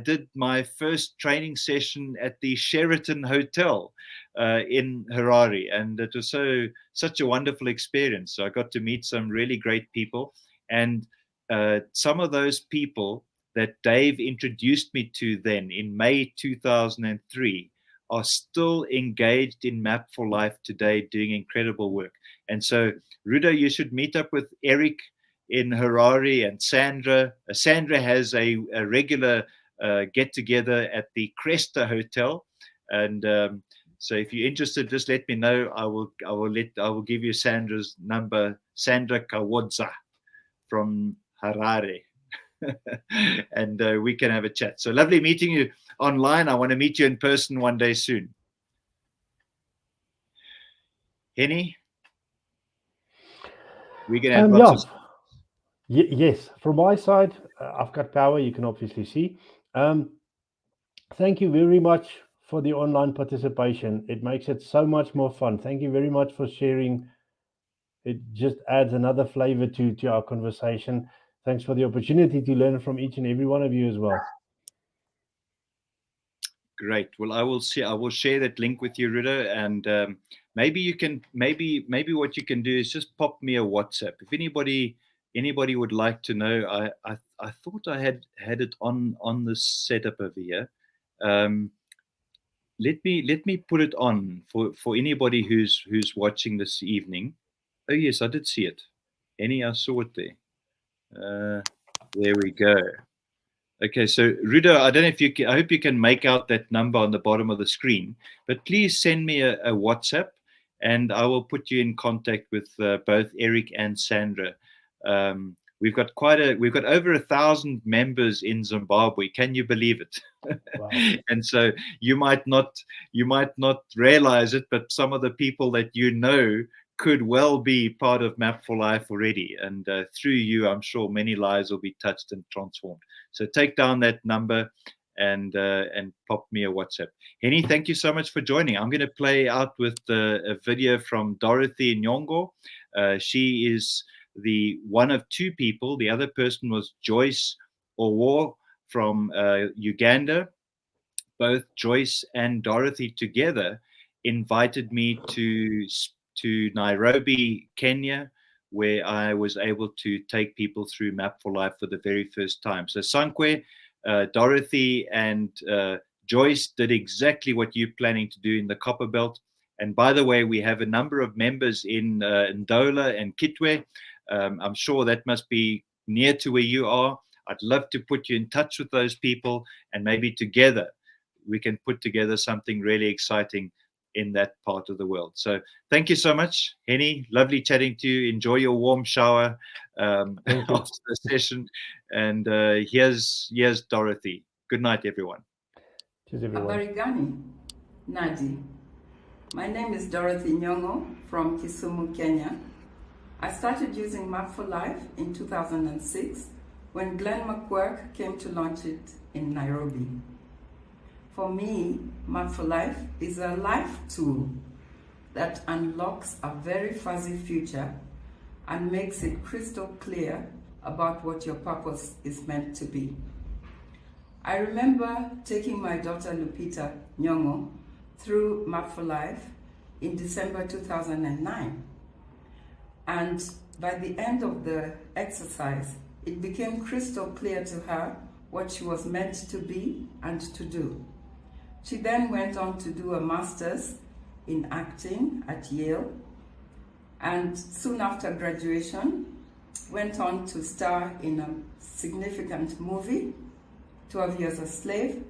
did my first training session at the Sheraton Hotel in Harare, and it was such a wonderful experience. So I got to meet some really great people, and some of those people that Dave introduced me to then in May 2003 are still engaged in Map for Life today, doing incredible work. And so, Ruda, you should meet up with Eric in Harare and Sandra. Sandra has a regular get together at the Cresta Hotel, and so if you're interested, just let me know. I will give you Sandra's number, Sandra Kawodza from Harare. And we can have a chat. So lovely meeting you online. I want to meet you in person one day soon. Henny, we're going to have lots of... Yes, from my side, I've got power, you can obviously see. Thank you very much for the online participation. It makes it so much more fun. Thank you very much for sharing. It just adds another flavor to our conversation. Thanks for the opportunity to learn from each and every one of you as well. Great. Well, I will share that link with you, Ruda, and maybe you can maybe what you can do is just pop me a WhatsApp. If anybody would like to know, I thought I had it on the setup over here. Let me put it on for anybody who's watching this evening. Oh yes, I did see it. Henny, I saw it there. There we go. Okay, so Ruda, I don't know if you can, I hope you can make out that number on the bottom of the screen, but please send me a WhatsApp and I will put you in contact with both Eric and Sandra. We've got over 1,000 members in Zimbabwe. Can you believe it? Wow. And so you might not realize it, but some of the people that you know could well be part of Map for Life already. And through you, I'm sure many lives will be touched and transformed. So take down that number and pop me a WhatsApp. Henny, thank you so much for joining. I'm going to play out with a video from Dorothy Nyongo. She is the one of two people. The other person was Joyce Owo from Uganda. Both Joyce and Dorothy together invited me to Nairobi, Kenya, where I was able to take people through Map for Life for the very first time. So Sankwe, Dorothy and Joyce did exactly what you're planning to do in the Copper Belt. And by the way, we have a number of members in Ndola and Kitwe. I'm sure that must be near to where you are. I'd love to put you in touch with those people, and maybe together we can put together something really exciting in that part of the world. So thank you so much, Henny. Lovely chatting to you. Enjoy your warm shower after the session. And here's Dorothy. Good night, everyone. Cheers, everyone. Habarigani, Nadi. My name is Dorothy Nyongo from Kisumu, Kenya. I started using Map for Life in 2006 when Glen McQuirk came to launch it in Nairobi. For me, Map for Life is a life tool that unlocks a very fuzzy future and makes it crystal clear about what your purpose is meant to be. I remember taking my daughter Lupita Nyongo through Map for Life in December 2009. And by the end of the exercise, it became crystal clear to her what she was meant to be and to do. She then went on to do a master's in acting at Yale, and soon after graduation, went on to star in a significant movie, 12 Years a Slave,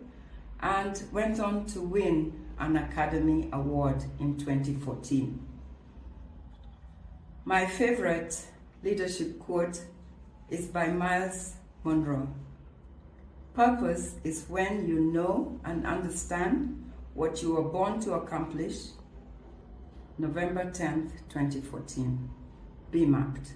and went on to win an Academy Award in 2014. My favorite leadership quote is by Miles Monroe. Purpose is when you know and understand what you were born to accomplish. November 10th, 2014. Be mapped.